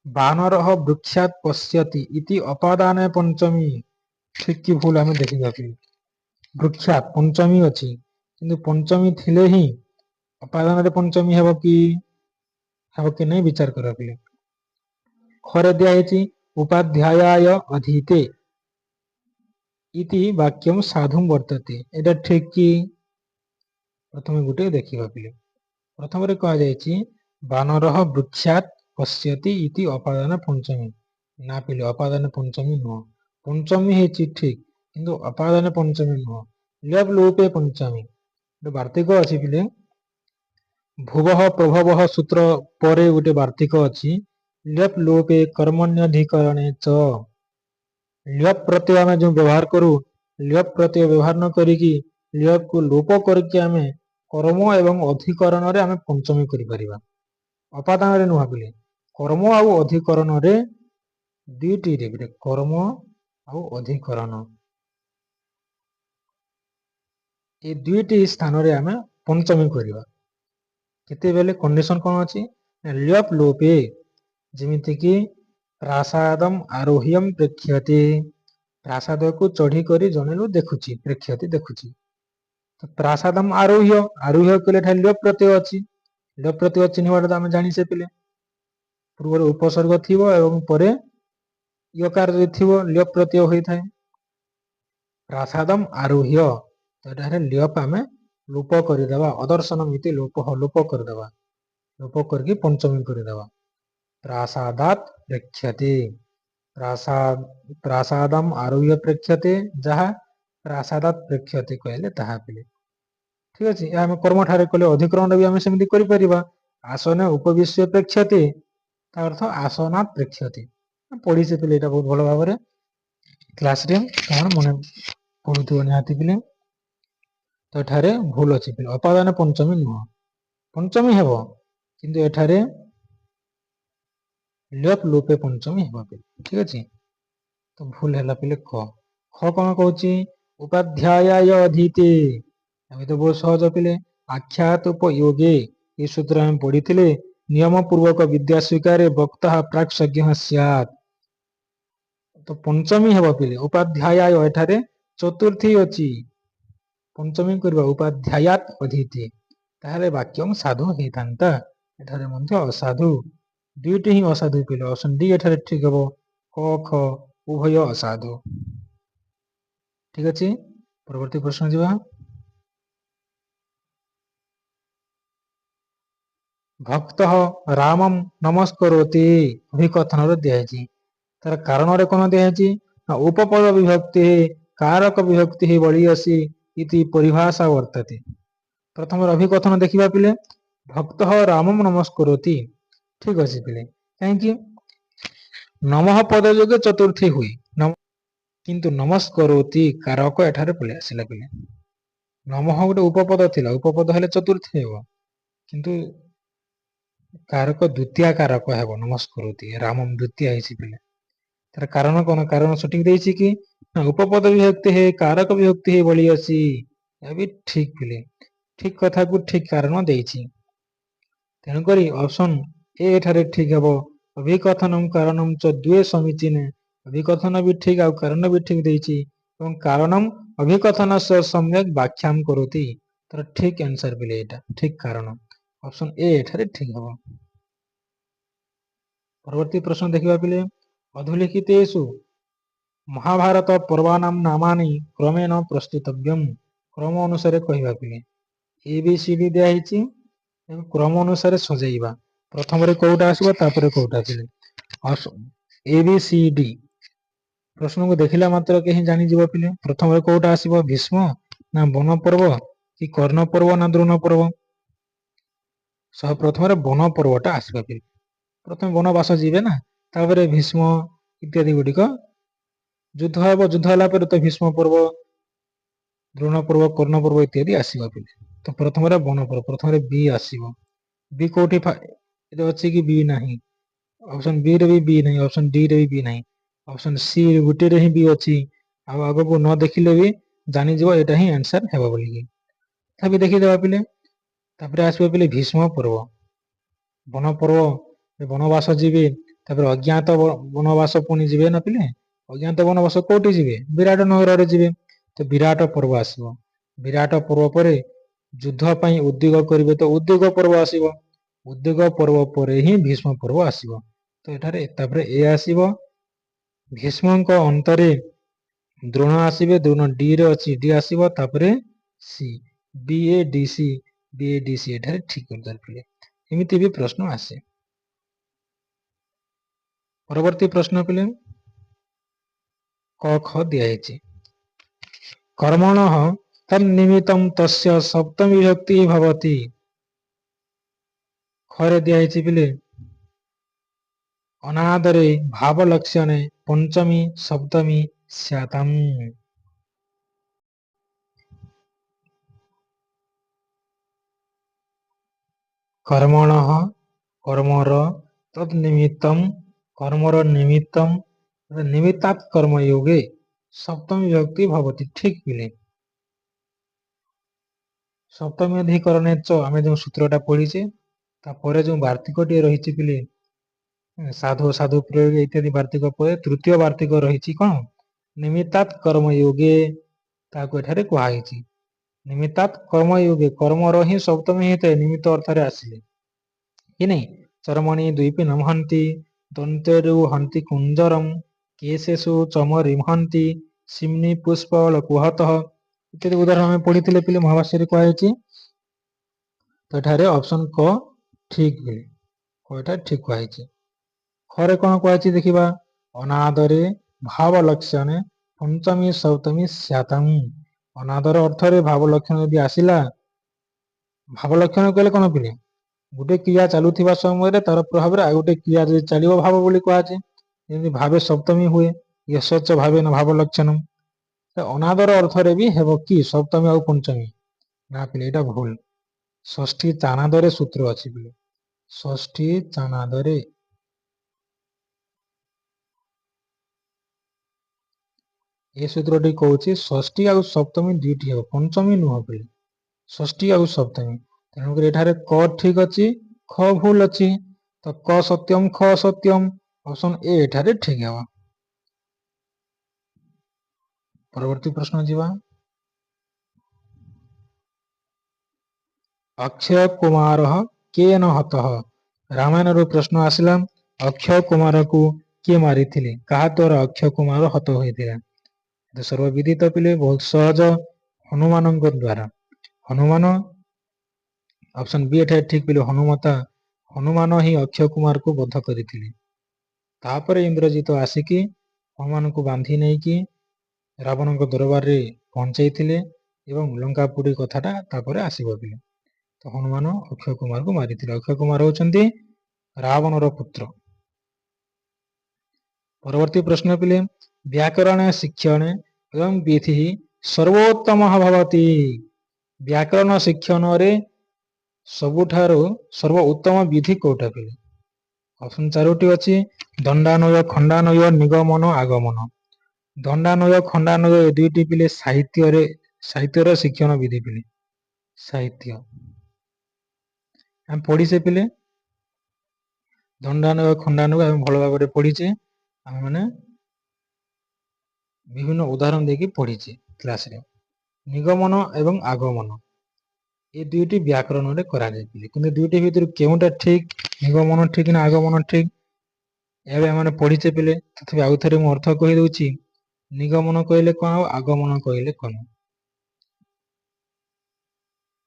[SPEAKER 1] ବାନରଃ ବୃକ୍ଷାତ୍ ପଶ୍ୟତି ଇତି ଅପାଦାନେ ପଞ୍ଚମୀ। ଠିକ କି ଭୁଲ ଆମେ ଦେଖିବା ପିଲେ। ବୃକ୍ଷାତ୍ ପଞ୍ଚମୀ ଅଛି, କିନ୍ତୁ ପଞ୍ଚମୀ ଥିଲେ ହିଁ ଅପାଦାନରେ ପଞ୍ଚମୀ ହେବ କି? ହେବ କି ନାଇଁ ବିଚାର କର ପିଲେ। ଖ ରେ ଦିଆହେଇଛି ଉପାଧ୍ୟାୟାୟ ଅଧୀତେ ଇତି ବାକ୍ୟମ୍ ସାଧୁମ୍ ବର୍ତ୍ତତେ। ଏଇଟା ଠିକ କି? ପ୍ରଥମେ ଗୋଟେ ଦେଖିବା ପିଲେ। ପ୍ରଥମରେ କୁହାଯାଇଛି ବାନରଃ ବୃକ୍ଷାତ୍ ପଶ୍ୟତି ଇତି ଅପାଦାନ ପଞ୍ଚମୀ। ନା ପିଲେ, ଅପାଦାନ ପଞ୍ଚମୀ ନୁହଁ। ପଞ୍ଚମୀ ହେଇଛି ଠିକ, କିନ୍ତୁ ଅପାଦାନ ପଞ୍ଚମୀ ନୁହଁ। ଲେଫ୍ ଲୋପେ ପଞ୍ଚମୀ। ଗୋଟେ ବାର୍ତ୍ତିକ ଅଛି ପିଲେ। ଭୁବଃ ପ୍ରଭବଃ ସୂତ୍ର ପରେ ଗୋଟେ ବାର୍ତ୍ତିକ ଅଛି। ଲେଫ୍ ଲୋପେ କର୍ମଣ୍ୟଧିକରଣେ ଚ। ଲ୍ୟପ୍ ପ୍ରତ୍ୟୟ ଆମେ ଯୋଉ ବ୍ୟବହାର କରୁ, ଲ୍ୟପ୍ ପ୍ରତ୍ୟୟ ବ୍ୟବହାର ନ କରିକି ଲ୍ୟପ୍ କୁ ଲୋପ କରିକି ଆମେ କର୍ମ ଏବଂ ଅଧିକରଣରେ ଆମେ ପଞ୍ଚମୀ କରିପାରିବା। ଅପାଦାନରେ ନୁହଁ ପିଲେ। କର୍ମ ଆଉ ଅଧିକରଣରେ ଦୁଇଟିରେ କର୍ମ ଆଉ ଅଧିକରଣ। ଏଇ ଦୁଇଟି ସ୍ଥାନରେ ଆମେ ପଞ୍ଚମୀ କରିବା। କେତେବେଲେ କଣ୍ଡିସନ କଣ ଅଛି? ଲ୍ୟପ୍ ଲୋପେ। ଯେମିତି କିି ପ୍ରାସାଦମ୍ ଆରୋହ୍ୟମ୍ ପ୍ରେକ୍ଷ୍ୟତେ। ପ୍ରାସାଦକୁ ଚଢି କରି ଜଣେ ଦେଖୁଛି, ପ୍ରେକ୍ଷ୍ୟତେ ଦେଖୁଛି। ପ୍ରାସାଦମ୍ ଆରୋହ୍ୟ, ଆରୋହ୍ୟ କହିଲେ ଏଠାରେ ଲ୍ୟପ୍ ପ୍ରତ୍ୟୟ ଅଛି। ଲ୍ୟପ୍ ପ୍ରତ୍ୟୟ ଚିହ୍ନିବାଟା ତ ଆମେ ଜାଣିଛେ ପିଲେ। ପୂର୍ବରୁ ଉପସର୍ଗ ଥିବ ଏବଂ ପରେ ୟକାର ଯଦି ଥିବ ଲ୍ୟପ୍ ପ୍ରତ୍ୟୟ ହୋଇଥାଏ। ପ୍ରାସାଦମ୍ ଆରୋହ୍ୟ, ତ ଏଠାରେ ଲ୍ୟପ୍ ଆମେ ଲୋପ କରିଦେବା। ଅଦର୍ଶନମ୍ ଇତି ଲୋପଃ, ଲୋପ କରିଦେବା। ଲୋପ କରିକି ପଞ୍ଚମୀ କରିଦେବା। ପ୍ରାସାଦାତ୍ ପ୍ରେକ୍ଷ୍ୟତେ। ପ୍ରାସାଦମ୍ ଆରୋହ୍ୟ ପ୍ରେକ୍ଷ୍ୟତେ, ଯାହା ପ୍ରାସାଦାତ୍ ପ୍ରେକ୍ଷ୍ୟତେ କହିଲେ ତାହା ପିଲେ। ଠିକ ଅଛି। ଏହା ଆମେ କର୍ମ ଠାରେ କଲେ, ଅଧିକରଣ ବି ଆମେ ସେମିତି କରିପାରିବା। ଆସନେ ଉପବିଶ୍ୟ ପ୍ରେକ୍ଷ୍ୟତେ, ତା ଅର୍ଥ ଆସନାତ୍ ପ୍ରେକ୍ଷ୍ୟତେ। ପଢିଛେ ପିଲେ ଏଇଟା ବହୁତ ଭଲ ଭାବରେ। କ୍ଲାସରେ କଣ ମନେ ପଡୁଥିବ ନିହାତି ପିଲେ। ତ ଏଠାରେ ଭୁଲ ଅଛି ପିଲେ। ଅପାଦାନ ପଞ୍ଚମୀ ନୁହଁ। ପଞ୍ଚମୀ ହେବ, କିନ୍ତୁ ଏଠାରେ ଲ୍ୟପ୍ ଲୋପେ ପଞ୍ଚମୀ ହେବ ପିଲେ। ଠିକ ଅଛି। ତ ଭୁଲ ହେଲା ପିଲେ ଖ। ଖ କଣ କହୁଛି? ଉପାଧ୍ୟାୟାୟ ଅଧୀତେ। ଆମେ ତ ବହୁତ ସହଜ ପିଲେ। ଆଖ୍ୟାତ ଉପଯୋଗେ, ଏ ସୂତ୍ର ଆମେ ପଢିଥିଲେ। ନିୟମ ପୂର୍ବକ ବିଦ୍ୟା ସ୍ୱୀକାରେ ବକ୍ତା ପ୍ରାକ୍ ସ୍ୟାତ୍। ତ ପଞ୍ଚମୀ ହେବ ପିଲେ। ଉପାଧ୍ୟାୟାୟ ଏଠାରେ ଚତୁର୍ଥୀ ଅଛି। पंचमी करबा उपाध्यायात अधीते ताहले वाक्यम साधु हेतांता एठारे मध्य असाधु दुईटी ही असाधु पिले ऑप्शन डी एठारे ठीक हबो क ख उभय असाधु ठीक अछि परवर्ती प्रश्न जिबा भक्त रामम नमस्करोति अभिकथन रो दियाछि तार कारण रे कोन दियाछि ना उपपद विभक्ति कारक विभक्ति बळी असि इति परिभाषा वर्तते प्रथम अभिकथन देखिबा पिले भक्त रामम नमस्करोति ठीक अछि पिले काहे कि नमः पद जोगे चतुर्थी हुई किंतु नमस्करोति कारक एठारे पळे आसिला पिले नमः गोटे उपपद थिला उपपद हेले चतुर्थी हेबो किंतु कारक द्वितीय कारक हेबो नमस्करोति रामम द्वितीय हिसी पिले तार कारण कोन कारण सटीक देछि कि उपपद विभक्ति है कारक विभक्ति है बळी अछि अभी ठीक पिले ठीक कथा को ठीक कारण देछि तेनु करी ऑप्शन ए एठारे ठीक हेबो अभिकथनम कारणम च द्वे समीचीने अभिकथन भी ठीक आ कारण भी ठीक देछि एवं कारणम अभिकथन से सम्यक व्याख्याम करोति तर ठीक आंसर पिले एटा ठीक कारण ऑप्शन ए एठारे ठीक हबो परवर्ती प्रश्न देखिबा पिले अधुलिखितेषु महाभारत पर्वानाम नामानि क्रमेण प्रस्तुतव्यम क्रम अनुसार कहिबा पिले ए बी सी डी दिया हिची क्रम अनुसार सजाइबा प्रथम रे कोउटा आसीबा तापर कोउटा पिले ए बी सी डी प्रश्न को देखिला मात्र के ही जानि जीव पिले प्रथम रे कोउटा आसीबा भीष्म ना वन पर्व कि कर्ण पर्व ना द्रोण पर्व सह प्रथम रे वन पर्वटा आसीबा पिले प्रथम वनवास जीवे ना तापर भीष्म इत्यादि गुडिक युद्ध हेबो युद्ध हला पर तो भीष्म पर्व द्रोण पर्व कर्ण पर्व इत्यादि आसीबा पिले तो प्रथम रे वन पर्व प्रथम रे बी आसीबो बी कोठी एते अछि कि बी नाही ऑप्शन बी रे भी बी नाही ऑप्शन डी रे भी बी नाही ऑप्शन सी गुटे रे ही बी अछि आ आगो को न देखिले भी जानि जीवो एटा ही आंसर हेबो बोली कि तबे देखि देबा पिले तापर आसीबो पिले भीष्म पर्व वन पर्व वनवास जीवे तापर अज्ञात वनवास पुनी जीवे न पिले अज्ञात वनवास कोठी जीवे विराट नगर रे जीवे तो विराट पर्व आसीबो विराट पर्व परे युद्ध पई उद्योग करिवे तो उद्योग पर्व आसीबो उद्योग पर्व परे ही भीष्म पर्व आसीबो तो एठारे तापर ए आसीबो भीष्मक अंतरे द्रोण आसीबे द्रोण डी रे अछि डी आसीबो तापर C B A D C एठारे ठीक कर दर पिले एमिति भी प्रश्न आसे परवर्ती प्रश्न पिले क ख दिया हिची कर्मणः तन्निमित्तं तस्य सप्तमी विभक्ति भवति खरे दिया हिची पिले अनादरे भाव लक्षणे पंचमी सप्तमी स्यातम कर्मणः कर्मर तन्निमित्तं कर्मर निमित्तं निमित्तात् कर्मयोगे सप्तमी विभक्ति भवति ठीक पिले सप्तमी अधिकरणे च आमे जो सूत्रटा पढिचे तापर जो वार्तिकटी रहिछि पिले साधु साधु प्रयोग इत्यादि वार्तिक पर तृतीय वार्तिक रहिछि कोन निमित्तात् कर्मयोगे ताको एठारे कुहा हिछि निमित्तात् कर्मयोगे कर्मर ही सप्तमी हेते निमित्त अर्थरे आसिले कि नहीं चरमणि द्वीपि नमहन्ति दन्तेरु हन्ति कुञ्जरम केशेषु चमरिमहन्ति सिम्नि पुष्पल कुहतः इत्यादि उदाहरण में पढ़िथिले पिले महाभाष्य रे कुहा हिछि तो एठारे ऑप्शन क ठीक पिले कोटा ठीक कुहा हिछि खरे कोन कुहा हिछि देखिबा अनादरे भाव लक्षणे पंचमी सप्तमी स्यातम अनादर अर्थ रे भाव लक्षण यदि आसिला भाव लक्षण कहले कोन पिले गुटे क्रिया चालुथिबा समय रे तार प्रभाव रे आ गुटे क्रिया जे चलिबो भाव बोली कुहा छै यदि भावे सप्तमी हुए यशच भावे न भाव लक्षणम तो अनादर अर्थ रे भी हेबो कि सप्तमी आ पंचमी ना पिले एटा भूल षष्ठी चानादरे सूत्र अछि पिले षष्ठी चानादरे ए सूत्रटी कहूछि षष्ठी आ सप्तमी दुईटी हेबो पंचमी नुह पिले षष्ठी आ सप्तमी तेणु कर एठारे क ठीक अछि ख भूल अछि तो क सत्यम ख सत्यम ऑप्शन ए एठारे ठीक हेबो परवर्ती प्रश्न जीवा ଅକ୍ଷୟ କୁମାର କେନ ହତଃ। ରାମାୟଣରୁ ପ୍ରଶ୍ନ ଆସିଲା ଅକ୍ଷୟ କୁମାରକୁ କିଏ ମାରିଥିଲେ, କାହା ଦ୍ୱାରା ଅକ୍ଷୟ କୁମାର ହତ ହୋଇଥିଲା। ସର୍ବବିଦିତ ପିଲେ ବହୁତ ସହଜ, ହନୁମାନଙ୍କ ଦ୍ୱାରା। ହନୁମାନ ଅପସନ ବି ଏଠାରେ ଠିକ ପିଲେ ହନୁମତା ହନୁମାନ ହିଁ ଅକ୍ଷୟ କୁମାରକୁ ବଧ କରିଥିଲେ। ତାପରେ ଇନ୍ଦ୍ରଜିତ ଆସିକି ହନୁମାନଙ୍କୁ ବାନ୍ଧି ନେଇକି ରାବଣଙ୍କ ଦରବାରରେ ପହଞ୍ଚେଇଥିଲେ ଏବଂ ଲଙ୍କାପୋଡି କଥାଟା ତାପରେ ଆସିବ ପିଲେ। ତ ହନୁମାନ ଅକ୍ଷୟ କୁମାରକୁ ମାରିଥିଲେ। ଅକ୍ଷୟ କୁମାର ହଉଛନ୍ତି ରାବଣର ପୁତ୍ର। ପରବର୍ତ୍ତୀ ପ୍ରଶ୍ନ ପିଲେ ବ୍ୟାକରଣ ଶିକ୍ଷଣ ଏବଂ ବିଧି ସର୍ବୋତ୍ତମ ଭବତି। ବ୍ୟାକରଣ ଶିକ୍ଷଣରେ ସବୁଠାରୁ ସର୍ବ ଉତ୍ତମ ବିଧି କୋଉଟା ପିଲେ? ଅପସନ 4ଟି ଅଛି ଦଣ୍ଡାନୟ, ଖଣ୍ଡାନୟ, ନିଗମନ, ଆଗମନ। ଦଣ୍ଡାନୟ ଖଣ୍ଡାନୟ ଏ ଦୁଇଟି ପିଲେ ସାହିତ୍ୟର ଶିକ୍ଷଣ ବିଧି ପିଲେ। ସାହିତ୍ୟ ଆମେ ପଢିଛେ ପିଲେ ଦଣ୍ଡାନୟ ଖଣ୍ଡାନୟ ଆମେ ଭଲ ଭାବରେ ପଢିଛେ। ଆମେ ମାନେ ବିଭିନ୍ନ ଉଦାହରଣ ଦେଇକି ପଢିଛେ କ୍ଲାସରେ। ନିଗମନ ଏବଂ ଆଗମନ ଏ ଦୁଇଟି ବ୍ୟାକରଣରେ କରାଯାଇଥିଲେ, କିନ୍ତୁ ଦୁଇଟି ଭିତରୁ କେଉଁଟା ଠିକ, ନିଗମନ ଠିକ ନା ଆଗମନ ଠିକ, ଏବେ ଆମେ ପଢିଛେ ପିଲେ। ତଥାପି ଆଉ ଥରେ ମୁଁ ଅର୍ଥ କହିଦଉଛି। ନିଗମନ କହିଲେ କଣ ଆଉ ଆଗମନ କହିଲେ କଣ।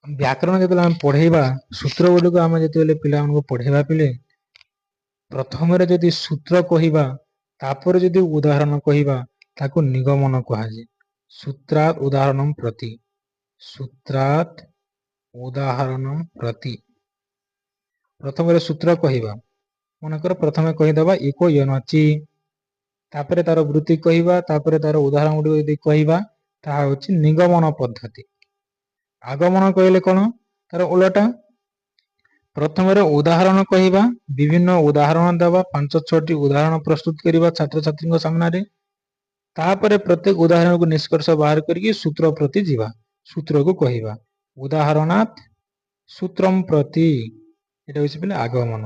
[SPEAKER 1] ବ୍ୟାକରଣ ଯେତେବେଳେ ଆମେ ପଢେଇବା, ସୂତ୍ର ଗୁଡିକ ଆମେ ଯେତେବେଳେ ପିଲାମାନଙ୍କୁ ପଢେଇବା ପିଲେ, ପ୍ରଥମରେ ଯଦି ସୂତ୍ର କହିବା ତାପରେ ଯଦି ଉଦାହରଣ କହିବା ତାକୁ ନିଗମନ କୁହାଯାଏ। ସୂତ୍ରାତ୍ ଉଦାହରଣ ପ୍ରତି, ସୂତ୍ରାତ୍ ଉଦାହରଣ ପ୍ରତି। ପ୍ରଥମରେ ସୂତ୍ର କହିବା, ମନେକର ପ୍ରଥମେ କହିଦବା ଏକ ୟନଚି, ତାପରେ ତାର ବୃତ୍ତି କହିବା, ତାପରେ ତାର ଉଦାହରଣ ଗୁଡିକ ଯଦି କହିବା ତାହା ହଉଛି ନିଗମନ ପଦ୍ଧତି। ଆଗମନ କହିଲେ କଣ, ତାର ଓଲଟା। ପ୍ରଥମରେ ଉଦାହରଣ କହିବା, ବିଭିନ୍ନ ଉଦାହରଣ ଦେବା, 5-6ଟି ଉଦାହରଣ ପ୍ରସ୍ତୁତ କରିବା ଛାତ୍ରଛାତ୍ରୀଙ୍କ ସାମ୍ନାରେ। ତାପରେ ପ୍ରତ୍ୟେକ ଉଦାହରଣକୁ ନିଷ୍କର୍ଷ ବାହାର କରିକି ସୂତ୍ର ପ୍ରତି ଯିବା, ସୂତ୍ରକୁ କହିବା। ଉଦାହରଣାତ୍ ସୂତ୍ରಂ ପ୍ରତି, এটা ହଉଛି ପିଲେ ଆଗମନ।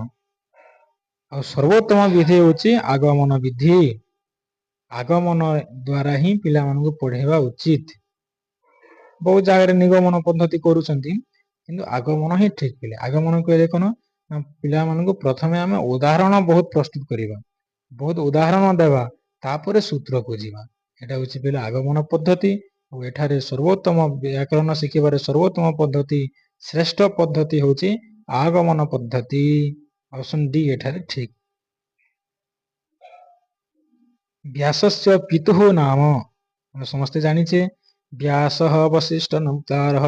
[SPEAKER 1] ଆଉ ସର୍ବୋତ୍ତମ ବିଧି ହଉଛି ଆଗମନ ବିଧି। ଆଗମନ ଦ୍ୱାରା ହିଁ ପିଲାମାନଙ୍କୁ ପଢେଇବା ଉଚିତ। ବହୁତ ଜାଗାରେ ନିଗମନ ପଦ୍ଧତି କରୁଛନ୍ତି, କିନ୍ତୁ ଆଗମନ ହିଁ ଠିକ ପିଲେ। ଆଗମନ କହିଲେ କଣ, ପିଲାମାନଙ୍କୁ ପ୍ରଥମେ ଆମେ ଉଦାହରଣ ବହୁତ ପ୍ରସ୍ତୁତ କରିବା, ବହୁତ ଉଦାହରଣ ଦେବା, ତାପରେ ସୂତ୍ରକୁ ଯିବା। ଏଟା ହଉଛି ପିଲା ଆଗମନ ପଦ୍ଧତି। ଆଉ ଏଠାରେ ସର୍ବୋତ୍ତମ ବ୍ୟାକରଣ ଶିଖିବାରେ ସର୍ବୋତ୍ତମ ପଦ୍ଧତି, ଶ୍ରେଷ୍ଠ ପଦ୍ଧତି ହଉଛି ଆଗମନ ପଦ୍ଧତି। ଅପସନ ଡି ଏଠାରେ ଠିକ। ବ୍ୟାସସ୍ୟ ପିତୁଃ ନାମ, ଆମେ ସମସ୍ତେ ଜାଣିଛେ ବ୍ୟାସଃ ବଶିଷ୍ଠ ନପ୍ତାରଃ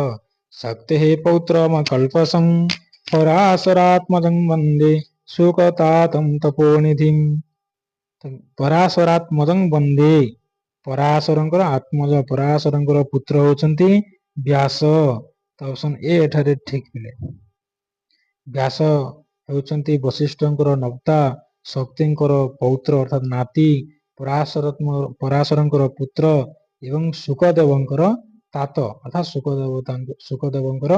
[SPEAKER 1] ଶକ୍ତେଃ ପୌତ୍ରମ କଳ୍ପସଂ ପରାଶରାତ୍ମଜଂ ବନ୍ଦେ ସୁକତାତଂ ତପୋନିଧିଂ। ପରାଶରାତ୍ମଜଂ ବନ୍ଦେ, ପରାଶରଙ୍କର ଆତ୍ମଜ, ପରାଶରଙ୍କର ପୁତ୍ର ହଉଛନ୍ତି ବ୍ୟାସ। ତ ଅପସନ ଏ ଏଠାରେ ଠିକ ପିଲେ। ବ୍ୟାସ ହେଉଛନ୍ତି ବଶିଷ୍ଠଙ୍କର ନପ୍ତା, ଶକ୍ତିଙ୍କର ପୌତ୍ର ଅର୍ଥାତ ନାତି, ପରାଶରଙ୍କର ପୁତ୍ର ଏବଂ ଶୁକଦେବଙ୍କର ତାତ ଅର୍ଥାତ ଶୁକଦେବଙ୍କର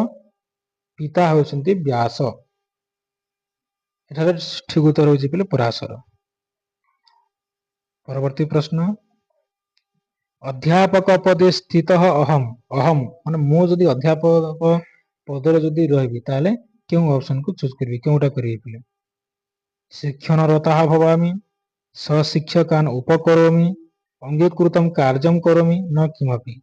[SPEAKER 1] ପିତା ହେଉଛନ୍ତି ବ୍ୟାସ। ଏଠାରେ ଠିକ ଉତ୍ତର ହଉଛି ପିଲେ ପରାଶର। ପରବର୍ତ୍ତୀ ପ୍ରଶ୍ନ ଅଧ୍ୟାପକ ପଦେ ସ୍ଥିତ ଅହମ। ଅହମ ମାନେ ମୁଁ ଯଦି ଅଧ୍ୟାପକ ପଦରେ ଯଦି ରହିବି ତାହେଲେ କେଉଁ ଅପସନ କୁ ଚୁଜ କରିବି, କେଉଁଟା କରିବି ପିଲେ? ଶିକ୍ଷଣରତଃ ଭବାମି, ସଶିକ୍ଷକାନ୍ ଉପକରୋମି, ଅଙ୍ଗୀକୃତମ୍ କାର୍ଯ୍ୟମ୍ କରୋମି ନ କିମପି।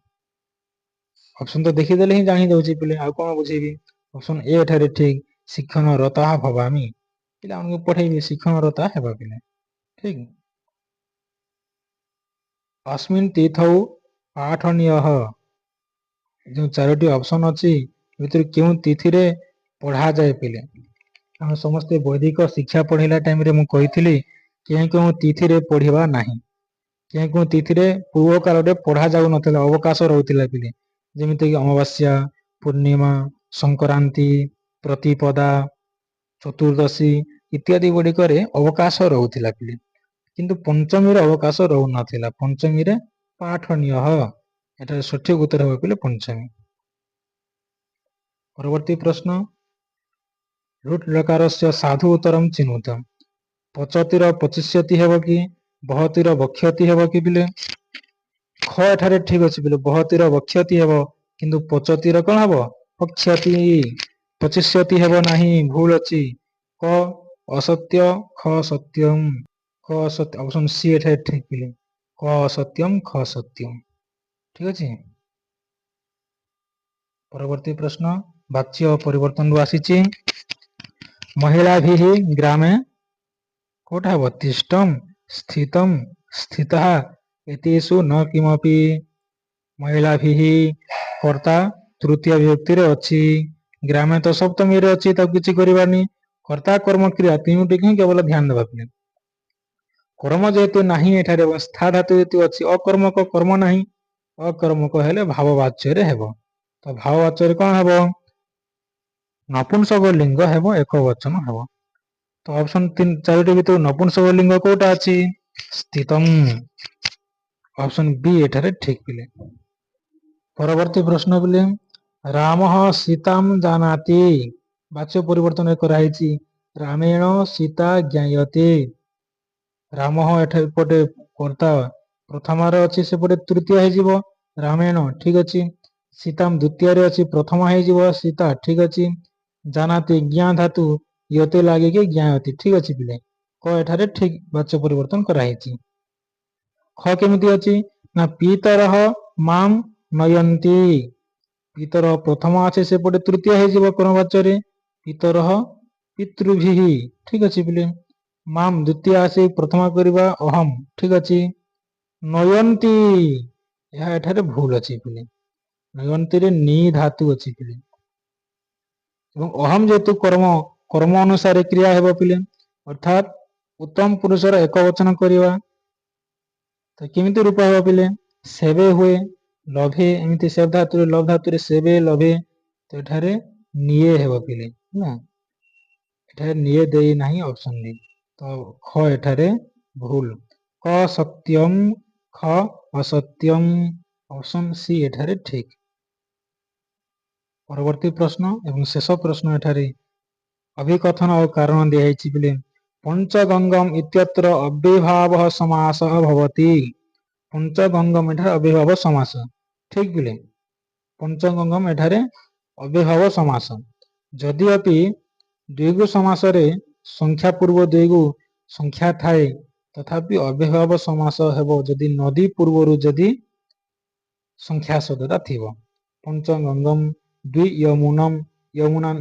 [SPEAKER 1] ଅପସନ ତ ଦେଖିଦେଲେ ହିଁ ଜାଣି ଦଉଛି ପିଲେ, ଆଉ କଣ ବୁଝେଇବି। ଅପସନ ଏ ଏଠାରେ ଠିକ, ଶିକ୍ଷଣରତଃ ଭବାମି, ପିଲାମାନଙ୍କୁ ପଠେଇବି ଶିକ୍ଷଣରତ ହେବା ପିଲେ। ଠିକ। अस्मिन् ତିଥौ ପାଠନୀୟଃ, ଯେଉଁ 4ଟି ଅପସନ ଅଛି ଭିତରୁ କେଉଁ ତିଥିରେ ପଢାଯାଏ ପିଲେ? ଆମେ ସମସ୍ତେ ବୈଦିକ ଶିକ୍ଷା ପଢିଲା ଟାଇମରେ ମୁଁ କହିଥିଲି କେଉଁ କେଉଁ ତିଥିରେ ପଢିବା ନାହିଁ। କେଉଁ କେଉଁ ତିଥିରେ ପୂର୍ବ କାଳରେ ପଢା ଯାଉନଥିଲା, ଅବକାଶ ରହୁଥିଲା ପିଲେ। ଯେମିତିକି ଅମାବାସ୍ୟା, ପୂର୍ଣ୍ଣିମା, ସଂକ୍ରାନ୍ତି, ପ୍ରତିପଦା, ଚତୁର୍ଦ୍ଦଶୀ ଇତ୍ୟାଦି ଗୁଡିକରେ ଅବକାଶ ରହୁଥିଲା ପିଲେ। କିନ୍ତୁ ପଞ୍ଚମୀରେ ଅବକାଶ ରହୁନଥିଲା। ପଞ୍ଚମୀରେ ପାଠନୀୟ, ଏଠାରେ ସଠିକ ଉତ୍ତର ହେବ ପିଲେ ପଞ୍ଚମୀ। ପରବର୍ତ୍ତୀ ପ୍ରଶ୍ନ ରୁଟ୍ ଲକାରସ୍ୟ ସାଧୁ ଉତ୍ତରମ୍ ଚିନୁତ। 75ର 75 ହେବ କି 72ର 72 ହେବ କି ପିଲେ? ଖ ଏଠାରେ ଠିକ ଅଛି ପିଲେ, 72ର 72 ହେବ, କିନ୍ତୁ 75ର କଣ ହବ? ଅକ୍ଷତି। ପଚିଷ୍ୟତି ହେବ ନାହିଁ, ଭୁଲ ଅଛି। କ ଅସତ୍ୟ, ଖ ସତ୍ୟମ୍। କ ଅସତ୍ୟ, ଅପସନ ସି ଏଠାରେ ଠିକ ପିଲେ। କ ଅସତ୍ୟମ୍, ଖ ସତ୍ୟମ୍। ଠିକ ଅଛି। ପରବର୍ତ୍ତୀ ପ୍ରଶ୍ନ ବାକ୍ୟ ପରିବର୍ତ୍ତନରୁ ଆସିଛି। ମହିଳାଭିଃ ଗ୍ରାମେ କୋଉଟା ହେବ? ତିଷ୍ଟମ୍, ସ୍ଥିତମ୍, ସ୍ଥିତଃ ଏତେଷୁ ନ କିମପି। ମହିଳାଭିଃ କର୍ତ୍ତା ତୃତୀୟ ବିଭକ୍ତିରେ ଅଛି। ଗ୍ରାମେ ତ ସପ୍ତମୀରେ ଅଛି, ତାକୁ କିଛି କରିବାନି। କର୍ତ୍ତା କର୍ମ କ୍ରିୟା ତିନୋଟିକୁ ହିଁ କେବଳ ଧ୍ୟାନ ଦେବା ପିଲେ। କର୍ମ ଯେହେତୁ ନାହିଁ ଏଠାରେ ଏବଂ ସ୍ଥା ଧାତୁ ଯେହେତୁ ଅଛି, ଅକର୍ମକ କର୍ମ ନାହିଁ, ଅକର୍ମକ ହେଲେ ଭାବବାଚ୍ୟରେ ହେବ। ତ ଭାବବାଚ୍ୟରେ କଣ ହେବ? ନପୁଂସକ ଲିଙ୍ଗ ହେବ, ଏକ ବଚନ ହେବ। ତ ଅପସନ 4ଟି ଭିତରୁ ନପୁଂସକ ଲିଙ୍ଗ କୋଉଟା ଅଛି? ସ୍ଥିତମ୍। ଅପସନ ବି ଏଠାରେ ଠିକ ପିଲେ। ପରବର୍ତ୍ତୀ ପ୍ରଶ୍ନ ପିଲେ ରାମଃ ସୀତାମ୍ ଜାନାତି। ବାକ୍ୟ ପରିବର୍ତ୍ତନ କରାଯାଇଛି। ରାମେଣ ସୀତା ଜ୍ଞାୟତେ। ରାମଃ ଏପଟେ କର୍ତ୍ତା ପ୍ରଥମରେ ଅଛି, ସେପଟେ ତୃତୀୟ ହେଇଯିବ ରାମେଣ, ଠିକ ଅଛି। ସୀତାମ୍ ଦ୍ୱିତୀୟରେ ଅଛି, ପ୍ରଥମ ହେଇଯିବ ସୀତା, ଠିକ ଅଛି। ଜାନାତି ଜ୍ଞା ଧାତୁ ୟତେ ଲାଗିକି ଜ୍ଞାୟତି, ଠିକ ଅଛି ପିଲେ। କ ଏଠାରେ ଠିକ ବାକ୍ୟ ପରିବର୍ତ୍ତନ କରାଯାଇଛି। ଖ କେମିତି ଅଛି? ନା ପିତରଃ ମାମ୍ ନୟନ୍ତି। ପିତରଃ ପ୍ରଥମ ଅଛି, ସେପଟେ ତୃତୀୟ ହେଇଯିବ କ୍ରମବାଚ୍ୟରେ। ପିତରଃ ପିତୃଭିଃ, ଠିକ ଅଛି ପିଲେ। ମାମ୍ ଦ୍ୱିତୀୟ ଆସି ପ୍ରଥମ କରିବା ଅହମ୍, ଠିକ ଅଛି। ନୟନ୍ତି, ଏହା ଏଠାରେ ଭୁଲ ଅଛି ପିଲେ। ନୟନ୍ତିରେ ନି ଧାତୁ ଅଛି ପିଲେ। ଏବଂ ଅହମ୍ ଯେହେତୁ କର୍ମ ଅନୁସାରେ କ୍ରିୟା ହେବ ପିଲେ, ଅର୍ଥାତ୍ ଉତ୍ତମ ପୁରୁଷର ଏକ ବଚନ କରିବା। ତ କେମିତି ରୂପ ହେବ ପିଲେ? ସେବେ ହୁଏ, ଲଭେ, ଏମିତି ସେବ ଧାତୁରେ ଲଭ ଧାତୁରେ ସେବେ ଲଭେ। ତ ଏଠାରେ ନିଏ ହେବ ପିଲେ ନା, ଏଠାରେ ନିଏ ଦେଇ ନାହିଁ ଅପସନ ନି। ତ ଖ ଏଠାରେ ଭୁଲ। କ ସତ୍ୟମ୍, ଖ ଅସତ୍ୟମ୍। ଅପସନ ସି ଏଠାରେ ଠିକ। ପରବର୍ତ୍ତୀ ପ୍ରଶ୍ନ ଏବଂ ଶେଷ ପ୍ରଶ୍ନ ଏଠାରେ ଅଭିକଥନ ଓ କାରଣ ଦିଆଯାଇଛି ପିଲେ। ପଞ୍ଚଗଙ୍ଗମ୍ ଇତ୍ୟତ୍ର ଅବ୍ୟଭାବଃ ସମାସଃ ଭବତି। ପଞ୍ଚଗଙ୍ଗମ୍ ଏଠାରେ ଅବ୍ୟଭାବ ସମାସ, ଠିକ ପିଲେ। ପଞ୍ଚଗଙ୍ଗମ୍ ଏଠାରେ ଅବ୍ୟଭାବ ସମାସ। ଯଦିଓପି ଦ୍ୱିଗୁ ସମାସରେ ସଂଖ୍ୟା ପୂର୍ବ ଦ୍ୱିଗୁ ସଂଖ୍ୟା ଥାଏ, ତଥାପି ଅବ୍ୟଭାବ ସମାସ ହେବ ଯଦି ନଦୀ ପୂର୍ବରୁ ଯଦି ସଂଖ୍ୟା ଶବ୍ଦଟା ଥିବ। ପଞ୍ଚଗଙ୍ଗମ୍, ଦ୍ୱି ୟମୁନମ୍, ୟମୁନା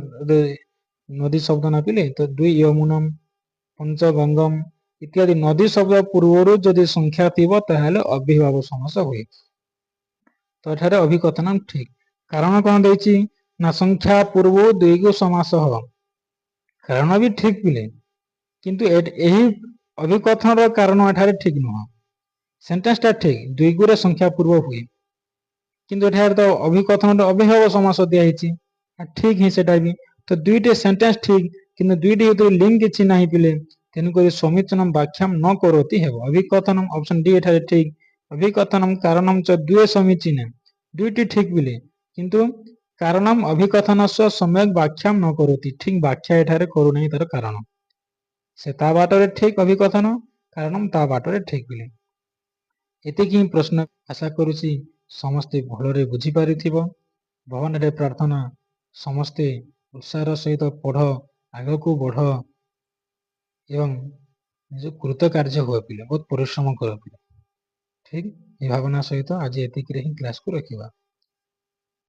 [SPEAKER 1] ନଦୀ ଶବ୍ଦ ନା ପିଲେ, ତ ଦ୍ୱି ୟମୁନମ୍, ପଞ୍ଚଗଙ୍ଗମ୍ ଇତ୍ୟାଦି ନଦୀ ଶବ୍ଦ ପୂର୍ବରୁ ଯଦି ସଂଖ୍ୟା ଥିବ ତାହେଲେ ଅବ୍ୟଭାବ ସମାସ ହୁଏ। ତ ଏଠାରେ ଅଭିକଥନ ଠିକ। କାରଣ କଣ ଦେଇଛି? ନା ସଂଖ୍ୟା ପୂର୍ବ ଦ୍ୱିଗୁ ସମାସ ହବ। କାରଣ ବି ଠିକ ପିଲେ, କିନ୍ତୁ ଏହି ଅଭିକଥନର କାରଣ ଏଠାରେ ଠିକ ନୁହଁ। ସେଣ୍ଟେନ୍ସଟା ଠିକ, ଦ୍ୱିଗୁରେ ସଂଖ୍ୟା ପୂର୍ବ ହୁଏ, କିନ୍ତୁ ଏଠାରେ ତ ଅଭିକଥନର ଅବ୍ୟଭାବ ସମାସ ଦିଆହେଇଛି, ଠିକ ହିଁ ସେଟା ବି। ତ ଦୁଇଟି ସେଣ୍ଟେନ୍ସ ଠିକ, କିନ୍ତୁ ଦୁଇଟି ଭିତରୁ ଲିଙ୍କ କିଛି ନାହିଁ ପିଲେ, ତେଣୁକରି ସମୀଚୀନମ୍ ବାଖ୍ୟାମ୍ ନ କରୋତି ହେବ। ଅଭିକଥନମ୍ ଅପସନ ଡି ଏଠାରେ ଠିକ। ଅଭିକଥନମ୍ କାରଣମ୍ च द्वे समीचीने, ଦୁଇଟି ଠିକ ପିଲେ, କିନ୍ତୁ କାରଣମ୍ ଅଭିକଥନସ୍ୟ ସମ୍ୟକ ବାଖ୍ୟାମ୍ ନ କରୋତି, ଠିକ ବାଖ୍ୟା ଏଠାରେ କରୁନାହିଁ ତାର କାରଣ। ସେ ତା ବାଟରେ ଠିକ ଅଭିକଥନ, କାରଣମ୍ ତା ବାଟରେ ଠିକ ପିଲେ। ଏତିକି ହିଁ ପ୍ରଶ୍ନ। ଆଶା କରୁଛି ସମସ୍ତେ ଭଲରେ ବୁଝିପାରିଥିବ। ଭଗବାନରେ ପ୍ରାର୍ଥନା ସମସ୍ତେ ଉତ୍ସାହର ସହିତ ପଢ, ଆଗକୁ ବଢ ଏବଂ ନିଜ କୃତକାର୍ଯ୍ୟ ହୁଅ ପିଲେ, ବହୁତ ପରିଶ୍ରମ କର ପିଲେ। ଠିକ, ଏ ଭାବନା ସହିତ ଆଜି ଏତିକିରେ ହିଁ କ୍ଲାସକୁ ରଖିବା।